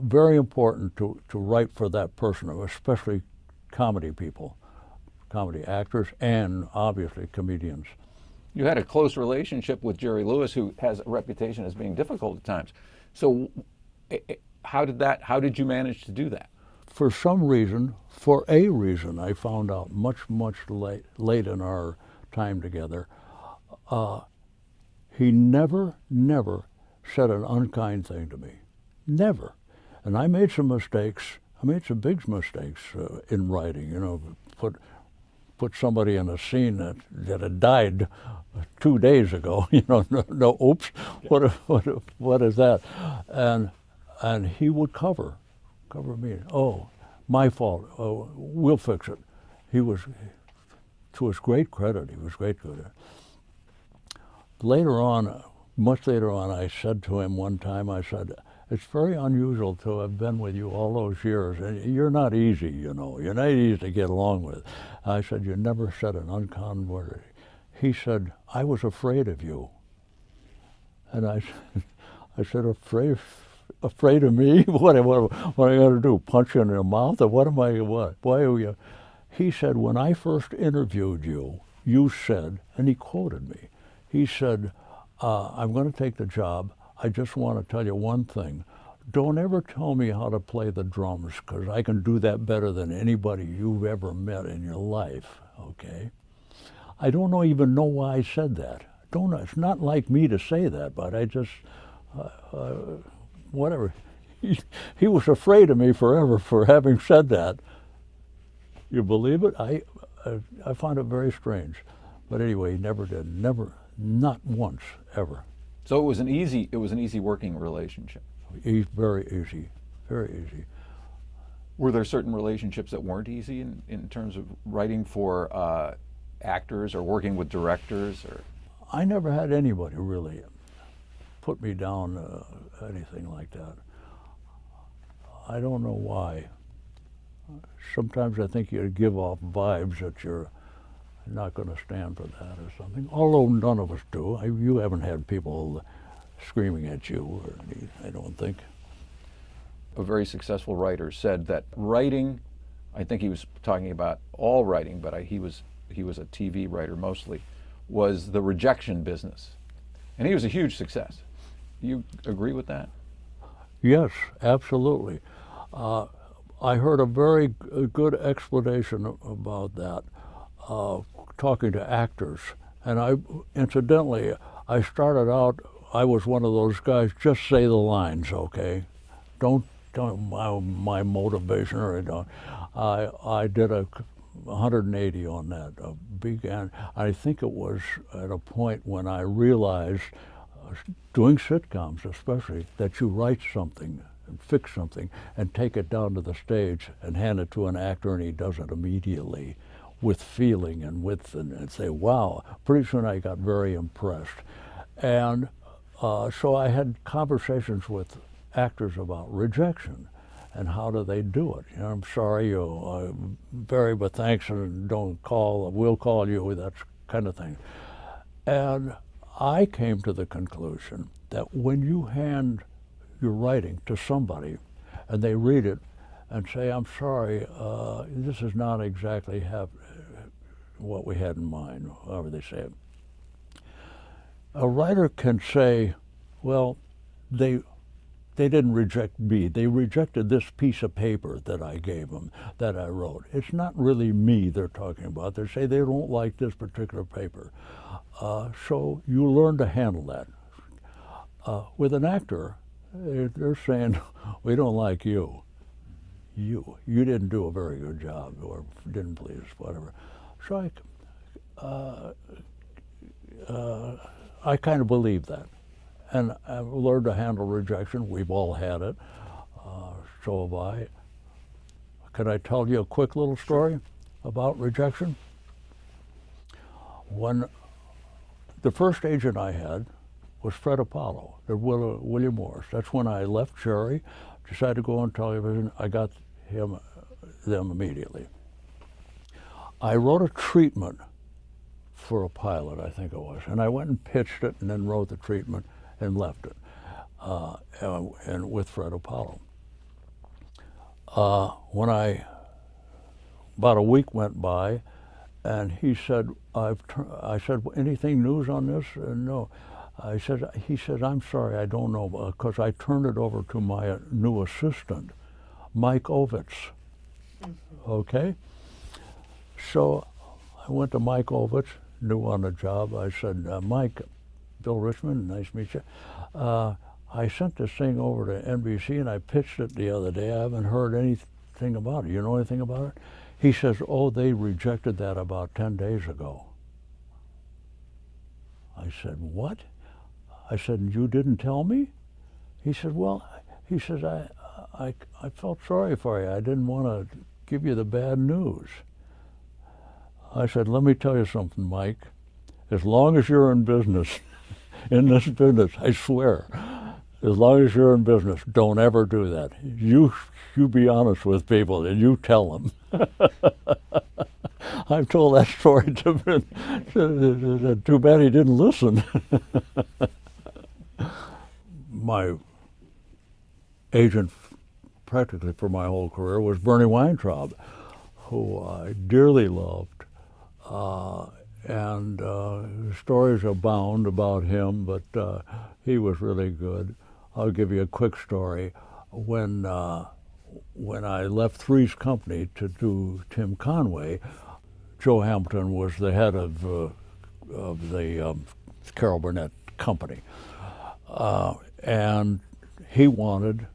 very important to write for that person, especially comedy people, comedy actors, and obviously comedians. You had a close relationship with Jerry Lewis, who has a reputation as being difficult at times. So how did you manage to do that? For a reason, I found out much late in our time together, he never said an unkind thing to me. Never. And I made some mistakes. I made some big mistakes in writing, you know, put somebody in a scene that had died 2 days ago, you know, no oops, what is that? And he would cover me. Oh, my fault. Oh, we'll fix it. He was, to his great credit, he was great good at it. Later on, much later on, I said to him one time, I said, "It's very unusual to have been with you all those years, and you're not easy, you know. You're not easy to get along with." I said, "You never said an unkind word." He said, "I was afraid of you." And I said, afraid of me? What am I going to do? Punch you in the mouth? Or what? Why are you? He said, "When I first interviewed you you said, and he quoted me. He said, I'm going to take the job. I just want to tell you one thing. Don't ever tell me how to play the drums, because I can do that better than anybody you've ever met in your life, okay? I don't even know why I said that. It's not like me to say that, but I just, whatever. He was afraid of me forever for having said that. You believe it? I find it very strange. But anyway, he never did. Never, not once, ever. So it was an easy working relationship. Very easy, very easy. Were there certain relationships that weren't easy in terms of writing for actors or working with directors? Or I never had anybody really put me down anything like that. I don't know why. Sometimes I think you give off vibes that you're not going to stand for that or something, although none of us do. You haven't had people screaming at you, or I don't think. A very successful writer said that writing, I think he was talking about all writing, but he was a TV writer mostly, was the rejection business. And he was a huge success. Do you agree with that? Yes, absolutely. I heard a very good explanation about that, talking to actors. And incidentally, I started out, I was one of those guys, just say the lines, okay? Don't my motivation or anything. I did a 180 on that. I think it was at a point when I realized, doing sitcoms especially, that you write something and fix something and take it down to the stage and hand it to an actor, and he does it immediately with feeling and say, wow. Pretty soon I got very impressed. And so I had conversations with actors about rejection and how do they do it. I'm sorry, but thanks, and don't call, we'll call you, that kind of thing. And I came to the conclusion that when you hand your writing to somebody and they read it and say, I'm sorry, this is not exactly what we had in mind, however they say it. A writer can say, well, they didn't reject me. They rejected this piece of paper that I gave them, that I wrote. It's not really me they're talking about. They say they don't like this particular paper. So you learn to handle that. With an actor, they're saying, we don't like you. You didn't do a very good job, or didn't please, whatever. So I kind of believe that. And I've learned to handle rejection. We've all had it. So have I. Can I tell you a quick little story about rejection? When the first agent I had was Fred Apollo, William Morris. That's when I left Cherry, decided to go on television. I got them immediately. I wrote a treatment for a pilot, I think it was, and I went and pitched it and then wrote the treatment and left it, and with Fred Apollo. About a week went by, and he said, I said, anything news on this? No. He said, I'm sorry, I don't know, because I turned it over to my new assistant, Mike Ovitz. Okay? So I went to Mike Ovitz, new on the job. I said, Mike, Bill Richmond, nice to meet you. I sent this thing over to NBC and I pitched it the other day. I haven't heard anything about it. You know anything about it? He says, oh, they rejected that about 10 days ago. I said, what? I said, you didn't tell me? He said, well, he says, I felt sorry for you. I didn't want to give you the bad news. I said, let me tell you something, Mike. As long as you're in business, in this business, I swear, as long as you're in business, don't ever do that. You be honest with people and you tell them. I've told that story to too bad he didn't listen. My agent practically for my whole career was Bernie Weintraub, who I dearly loved. stories abound about him, but he was really good. I'll give you a quick story. When I left Three's Company to do Tim Conway, Joe Hamilton was the head of the Carol Burnett Company, and he wanted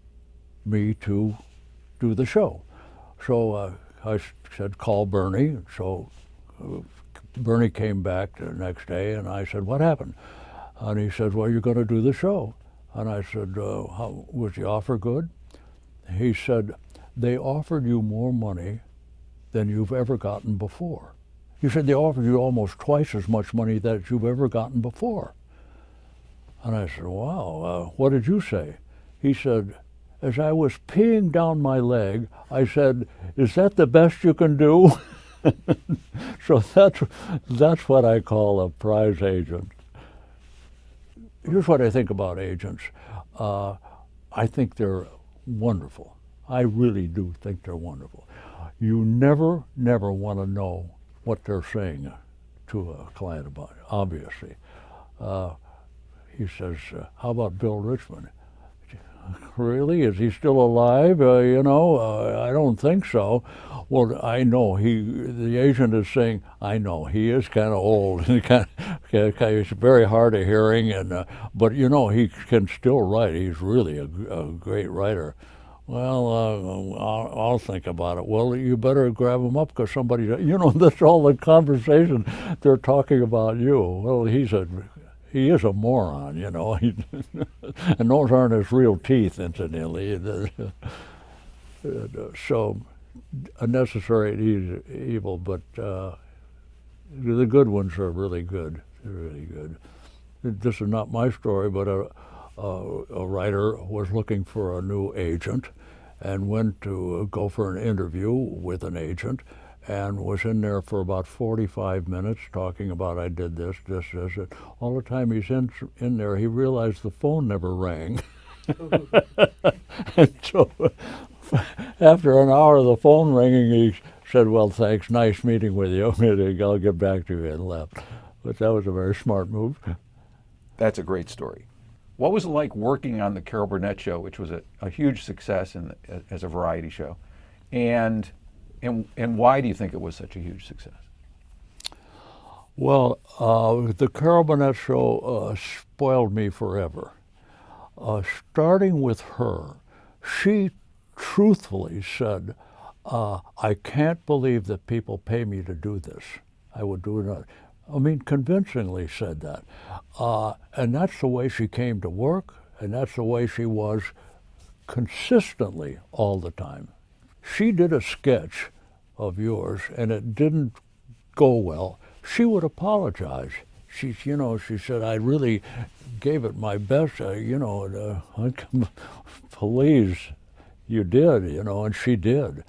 me to do the show. So I said, call Bernie. So Bernie came back the next day, and I said, what happened? And he said, well, you're going to do the show. And I said, was the offer good? He said, they offered you more money than you've ever gotten before. He said, they offered you almost twice as much money that you've ever gotten before. And I said, wow, what did you say? He said, as I was peeing down my leg, I said, is that the best you can do? So that's what I call a prize agent. Here's what I think about agents. I think they're wonderful. I really do think they're wonderful. You never want to know what they're saying to a client about it, obviously. He says, how about Bill Richmond? Really? Is he still alive? I don't think so. Well, I know the agent is saying, I know, he is kind of old. He's very hard of hearing, but he can still write. He's really a great writer. Well, I'll think about it. Well, you better grab him up because somebody, that's all the conversation they're talking about you. Well, he is a moron, and those aren't his real teeth, incidentally. So, a necessary evil, but the good ones are really good. They're really good. This is not my story, but a writer was looking for a new agent and went to go for an interview with an agent, and was in there for about 45 minutes talking about I did this. All the time he's in there, he realized the phone never rang. And so after an hour of the phone ringing, he said, well, thanks, nice meeting with you. I'll get back to you, and left. But that was a very smart move. That's a great story. What was it like working on the Carol Burnett Show, which was a huge success as a variety show? And why do you think it was such a huge success? Well, the Carol Burnett Show spoiled me forever. Starting with her, she truthfully said, I can't believe that people pay me to do this. I would do it. Convincingly said that. And that's the way she came to work, and that's the way she was consistently all the time. She did a sketch of yours, and it didn't go well. She would apologize. She said, I really gave it my best, please, you did, and she did.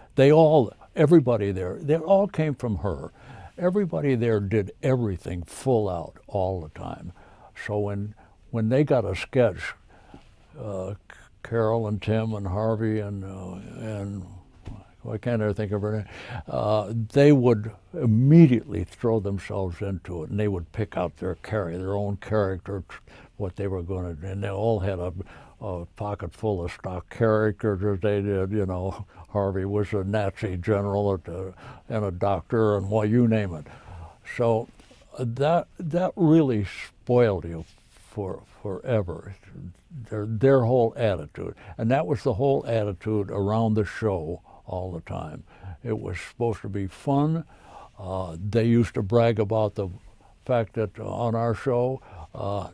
Everybody there, they all came from her. Everybody there did everything full out all the time. So when they got a sketch, Carol and Tim and Harvey and I can't ever think of her name, they would immediately throw themselves into it, and they would pick out their own character, what they were going to do, and they all had a pocket full of stock characters as they did. Harvey was a Nazi general and a doctor, and you name it. So that really spoiled you forever. Their whole attitude, and that was the whole attitude around the show all the time. It was supposed to be fun. They used to brag about the fact that on our show,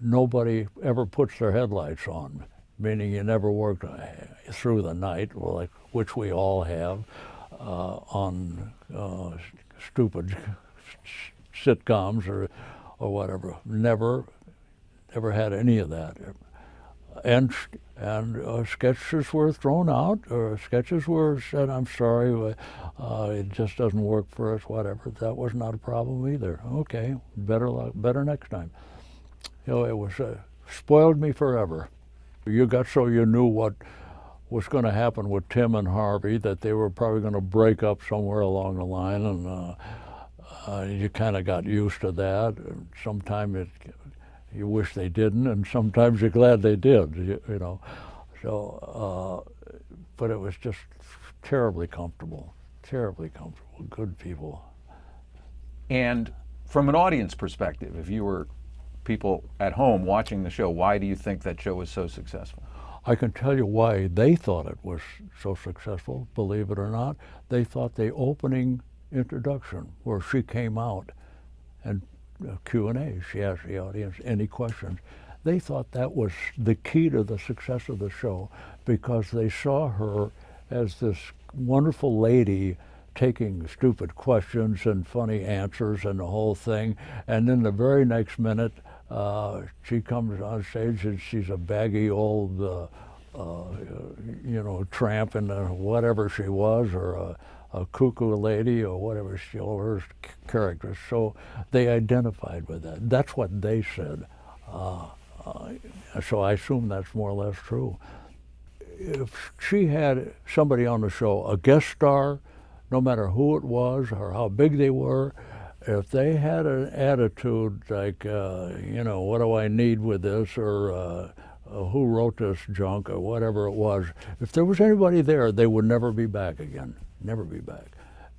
nobody ever puts their headlights on, meaning you never worked through the night, which we all have on stupid sitcoms or whatever. Never had any of that. And sketches were thrown out, or sketches were said, I'm sorry, it just doesn't work for us, whatever. That was not a problem either. Okay, better next time. It was spoiled me forever. You got so you knew what was going to happen with Tim and Harvey, that they were probably going to break up somewhere along the line, You kind of got used to that. Sometimes you wish they didn't, and sometimes you're glad they did. You know, so but it was just terribly comfortable, good people. And from an audience perspective, if you were people at home watching the show, why do you think that show was so successful? I can tell you why they thought it was so successful, believe it or not. They thought the opening introduction, where she came out and Q&A, she asked the audience any questions, they thought that was the key to the success of the show, because they saw her as this wonderful lady taking stupid questions and funny answers and the whole thing, and then the very next minute she comes on stage and she's a baggy old you know, tramp and whatever she was, or a cuckoo lady, or whatever she, all her characters. So they identified with that. That's what they said. So I assume that's more or less true. If she had somebody on the show, a guest star, no matter who it was or how big they were, if they had an attitude like, you know, what do I need with this, or who wrote this junk, or whatever it was, if there was anybody there, they would never be back again, never be back.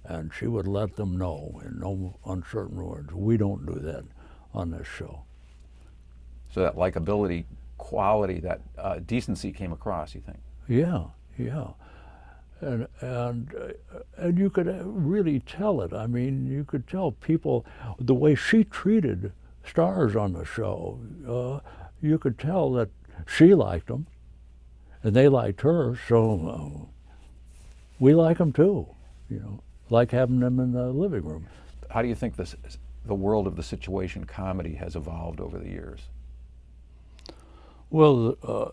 And she would let them know in no uncertain words. We don't do that on this show. So that likability, quality, that decency came across, you think? Yeah, yeah. And you could really tell it. I mean, you could tell people, the way she treated stars on the show, you could tell that she liked them, and they liked her, so we like them too, you know, like having them in the living room. How do you think the world of the situation comedy has evolved over the years? Well,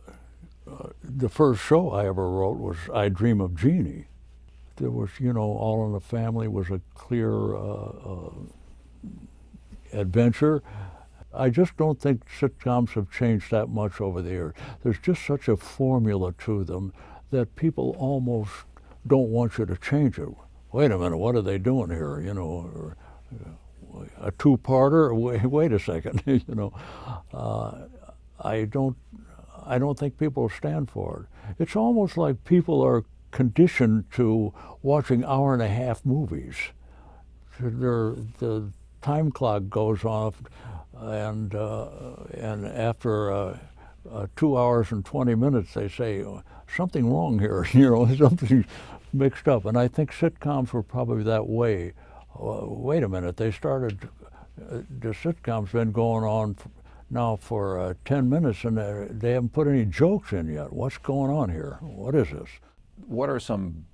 the first show I ever wrote was I Dream of Jeannie. There was, you know, All in the Family was a clear adventure. I just don't think sitcoms have changed that much over the years. There's just such a formula to them that people almost don't want you to change it. Wait a minute, what are they doing here? You know, or, a two-parter? Wait a second, you know. I don't think people stand for it. It's almost like people are conditioned to watching hour-and-a-half movies. The time clock goes off, and after 2 hours and 20 minutes, they say something wrong here. You know, something mixed up. And I think sitcoms were probably that way. Wait a minute, they started. The sitcom's been going on now for 10 minutes, and they haven't put any jokes in yet. What's going on here? What is this? What are some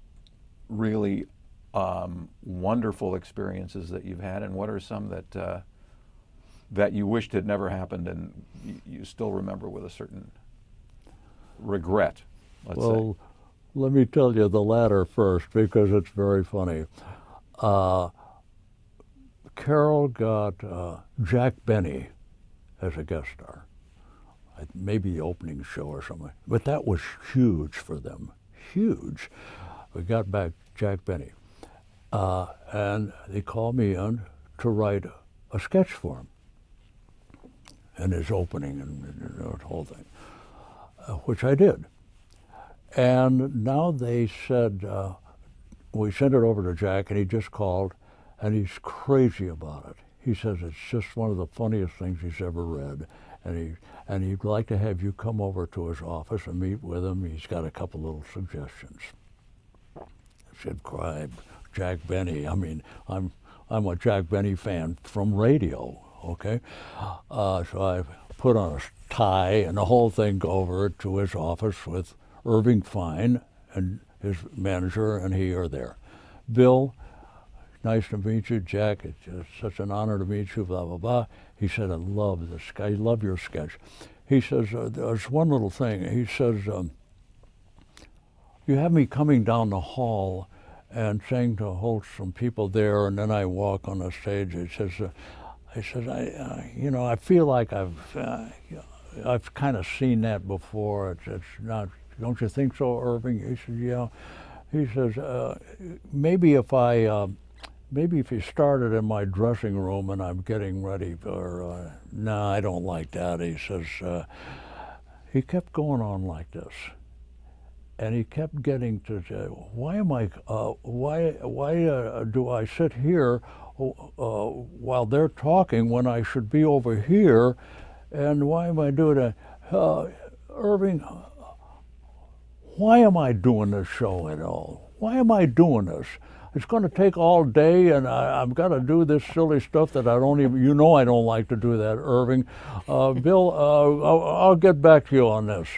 really wonderful experiences that you've had, and what are some that you wished had never happened and you still remember with a certain regret, let's say? Well, let me tell you the latter first, because it's very funny. Carol got Jack Benny as a guest star, maybe the opening show or something. But that was huge for them, huge. We got back Jack Benny, and they called me in to write a sketch for him, and his opening and the whole thing, which I did. And now they said, we sent it over to Jack, and he just called, and he's crazy about it. He says it's just one of the funniest things he's ever read, and he'd like to have you come over to his office and meet with him. He's got a couple little suggestions. I said, "Cry, Jack Benny." I mean, I'm a Jack Benny fan from radio. Okay, so I put on a tie and the whole thing, go over to his office with Irving Fine and his manager, and he are there. "Bill, nice to meet you. Jack, it's just such an honor to meet you, blah, blah, blah." He said, "I love this guy. I love your sketch." He says, there's one little thing. He says, "You have me coming down the hall and saying to hold some people there, and then I walk on the stage." He says, you know, I feel like I've kind of seen that before. It's not, don't you think so, Irving?" He said, "Yeah." He says, "Maybe if I maybe if he started in my dressing room and I'm getting ready for, no, I don't like that. He says, he kept going on like this. And he kept getting to say, why am I, why do I sit here while they're talking when I should be over here? And why am I doing that? Irving, why am I doing this show at all? Why am I doing this? It's going to take all day, and I've got to do this silly stuff that I don't even, you know I don't like to do that, Irving. Bill, I'll get back to you on this.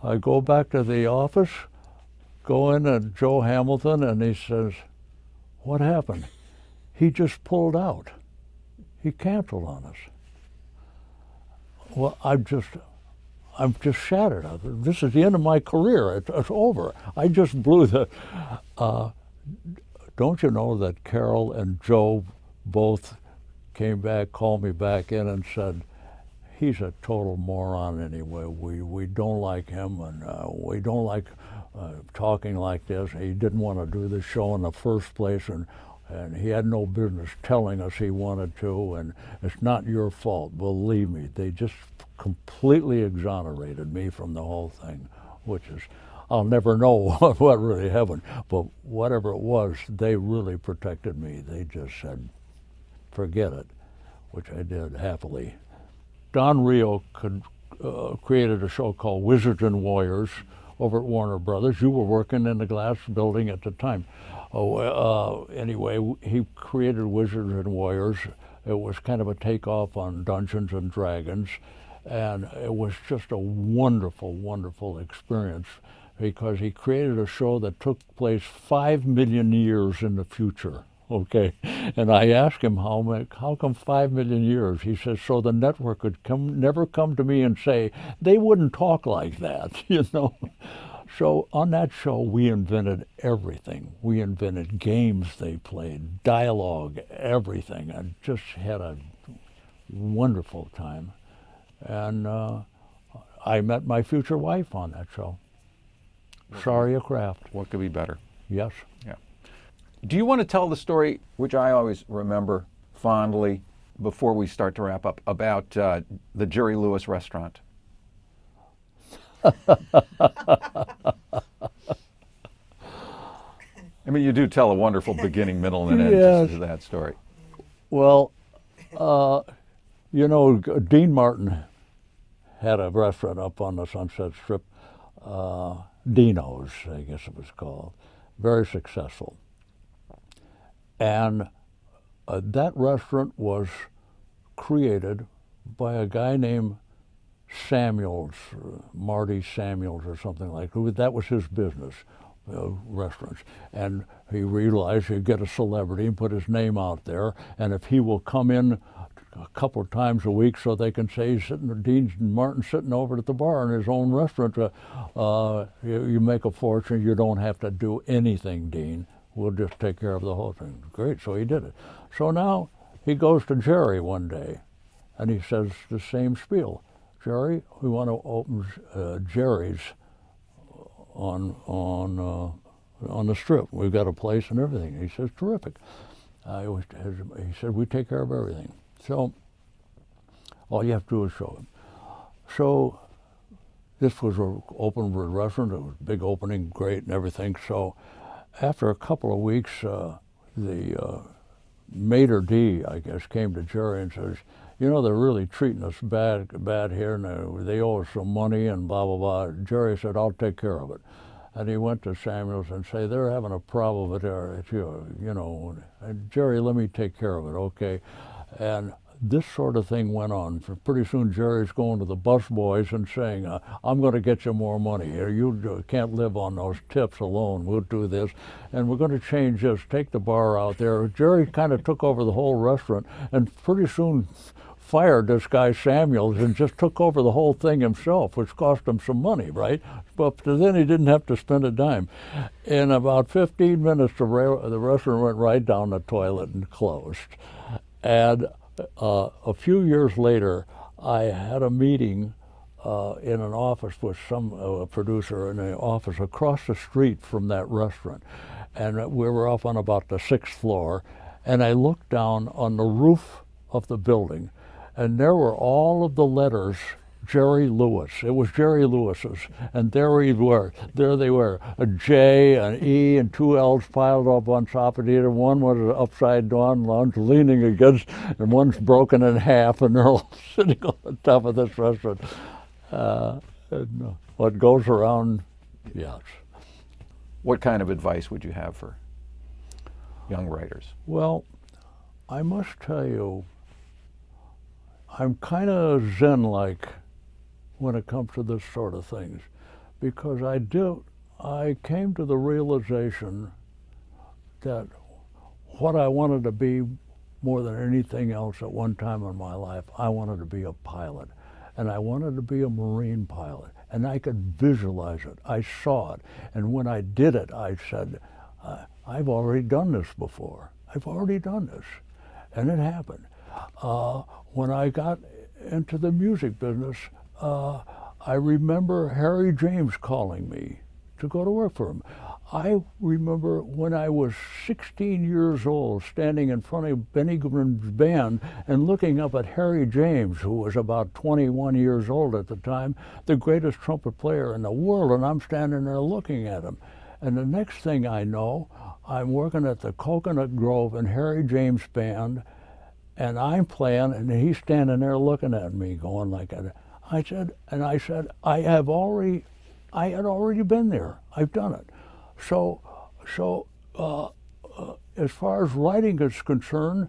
I go back to the office, go in at Joe Hamilton, and he says, what happened? He just pulled out. He canceled on us. Well, I'm just shattered. This is the end of my career. It's over. I just blew the. Don't you know that Carol and Joe both came back, called me back in, and said, he's a total moron anyway. We don't like him, and we don't like talking like this. He didn't want to do this show in the first place, and he had no business telling us he wanted to, and it's not your fault, believe me. They just completely exonerated me from the whole thing, which is, I'll never know what really happened, but whatever it was, they really protected me. They just said, forget it, which I did happily. Don Rio created a show called Wizards and Warriors over at Warner Brothers. You were working in the glass building at the time. Anyway, he created Wizards and Warriors. It was kind of a takeoff on Dungeons and Dragons, and it was just a wonderful, wonderful experience because he created a show that took place 5 million years in the future. Okay, and I asked him how come 5 million years? He says, so the network could never come to me and say, they wouldn't talk like that, you know. So on that show, we invented everything. We invented games they played, dialogue, everything. I just had a wonderful time. And I met my future wife on that show. Saria Kraft. What could be better? Yes. Yeah. Do you want to tell the story, which I always remember fondly, before we start to wrap up, about the Jerry Lewis restaurant? I mean, you do tell a wonderful beginning, middle, and end Yes. to that story. Well, you know, Dean Martin had a restaurant up on the Sunset Strip, Dino's, I guess it was called, very successful. And that restaurant was created by a guy named Samuels, Marty Samuels or something like that. That was his business, restaurants. And he realized he'd get a celebrity and put his name out there, and if he will come in a couple of times a week so they can say he's sitting, Dean Martin sitting over at the bar in his own restaurant, you make a fortune, you don't have to do anything, Dean. We'll just take care of the whole thing. Great, so he did it. So now he goes to Jerry one day, and he says the same spiel. Jerry, we want to open Jerry's on the Strip. We've got a place and everything. He says, terrific. He said, we take care of everything. So all you have to do is show him. So this was an open restaurant. It was a big opening, great and everything. So after a couple of weeks, the maitre d', I guess, came to Jerry and says, you know, they're really treating us bad here, and they owe us some money and blah, blah, blah. Jerry said, I'll take care of it. And he went to Samuels and said, they're having a problem with it, you know. And Jerry, let me take care of it, okay? And this sort of thing went on. For pretty soon, Jerry's going to the bus boys and saying, I'm going to get you more money. You can't live on those tips alone. We'll do this. And we're going to change this. Take the bar out there. Jerry kind of took over the whole restaurant, and pretty soon fired this guy Samuels and just took over the whole thing himself, which cost him some money, right? But then he didn't have to spend a dime. In about 15 minutes, the restaurant went right down the toilet and closed. And a few years later, I had a meeting in an office with some producer in an office across the street from that restaurant. and we were up on about the 6th floor, and I looked down on the roof of the building, and there were all of the letters Jerry Lewis. It was Jerry Lewis's, and there they were, a J, an E, and 2 L's piled up on top of it. One was upside down, one's leaning against, and one's broken in half, and they're all sitting on the top of this restaurant. And what goes around, yes. What kind of advice would you have for young writers? Well, I must tell you, I'm kind of zen-like when it comes to this sort of things, because I came to the realization that what I wanted to be more than anything else at one time in my life, I wanted to be a pilot. And I wanted to be a Marine pilot. And I could visualize it. I saw it. And when I did it, I said, I've already done this before. I've already done this. And it happened. When I got into the music business, I remember Harry James calling me to go to work for him. I remember when I was 16 years old, standing in front of Benny Goodman's band and looking up at Harry James, who was about 21 years old at the time, the greatest trumpet player in the world, and I'm standing there looking at him. And the next thing I know, I'm working at the Coconut Grove and Harry James band, and I'm playing, and he's standing there looking at me, going like that. I said, I had already been there. I've done it. So as far as writing is concerned,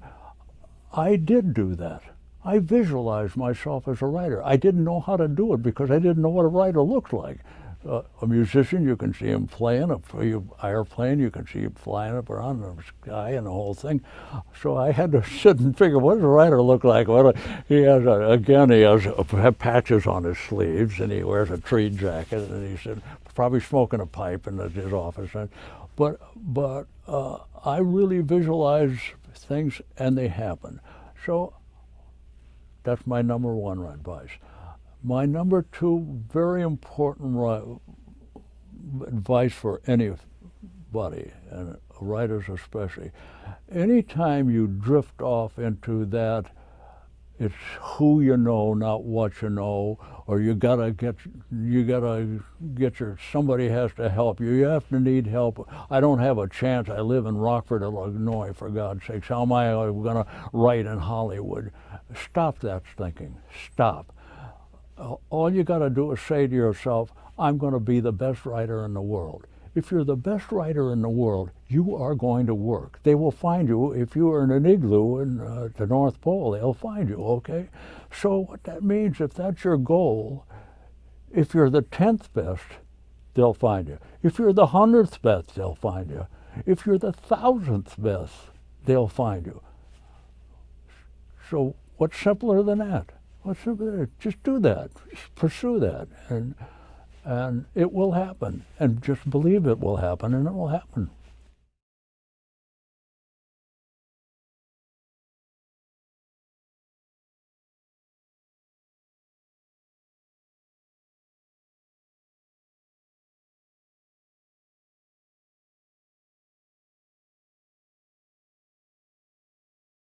I did do that. I visualized myself as a writer. I didn't know how to do it because I didn't know what a writer looked like. A musician, you can see him playing an airplane, you can see him flying up around the sky and the whole thing. So I had to sit and figure, what does a writer look like? Well, he has patches on his sleeves, and he wears a tweed jacket, and he said, probably smoking a pipe in his office. But I really visualize things, and they happen. So that's my number one advice. My number two, very important advice for anybody, and writers especially, anytime you drift off into that, it's who you know, not what you know, or somebody has to help you. You have to need help. I don't have a chance. I live in Rockford, Illinois, for God's sakes. How am I going to write in Hollywood? Stop that thinking. Stop. All you got to do is say to yourself, I'm going to be the best writer in the world. If you're the best writer in the world, you are going to work. They will find you. If you are in an igloo in the North Pole, they'll find you, okay? So what that means, if that's your goal, if you're the 10th best, they'll find you. If you're the 100th best, they'll find you. If you're the 1,000th best, they'll find you. So what's simpler than that? What's simpler than that? Just do that. Just pursue that. And it will happen. And just believe it will happen, and it will happen.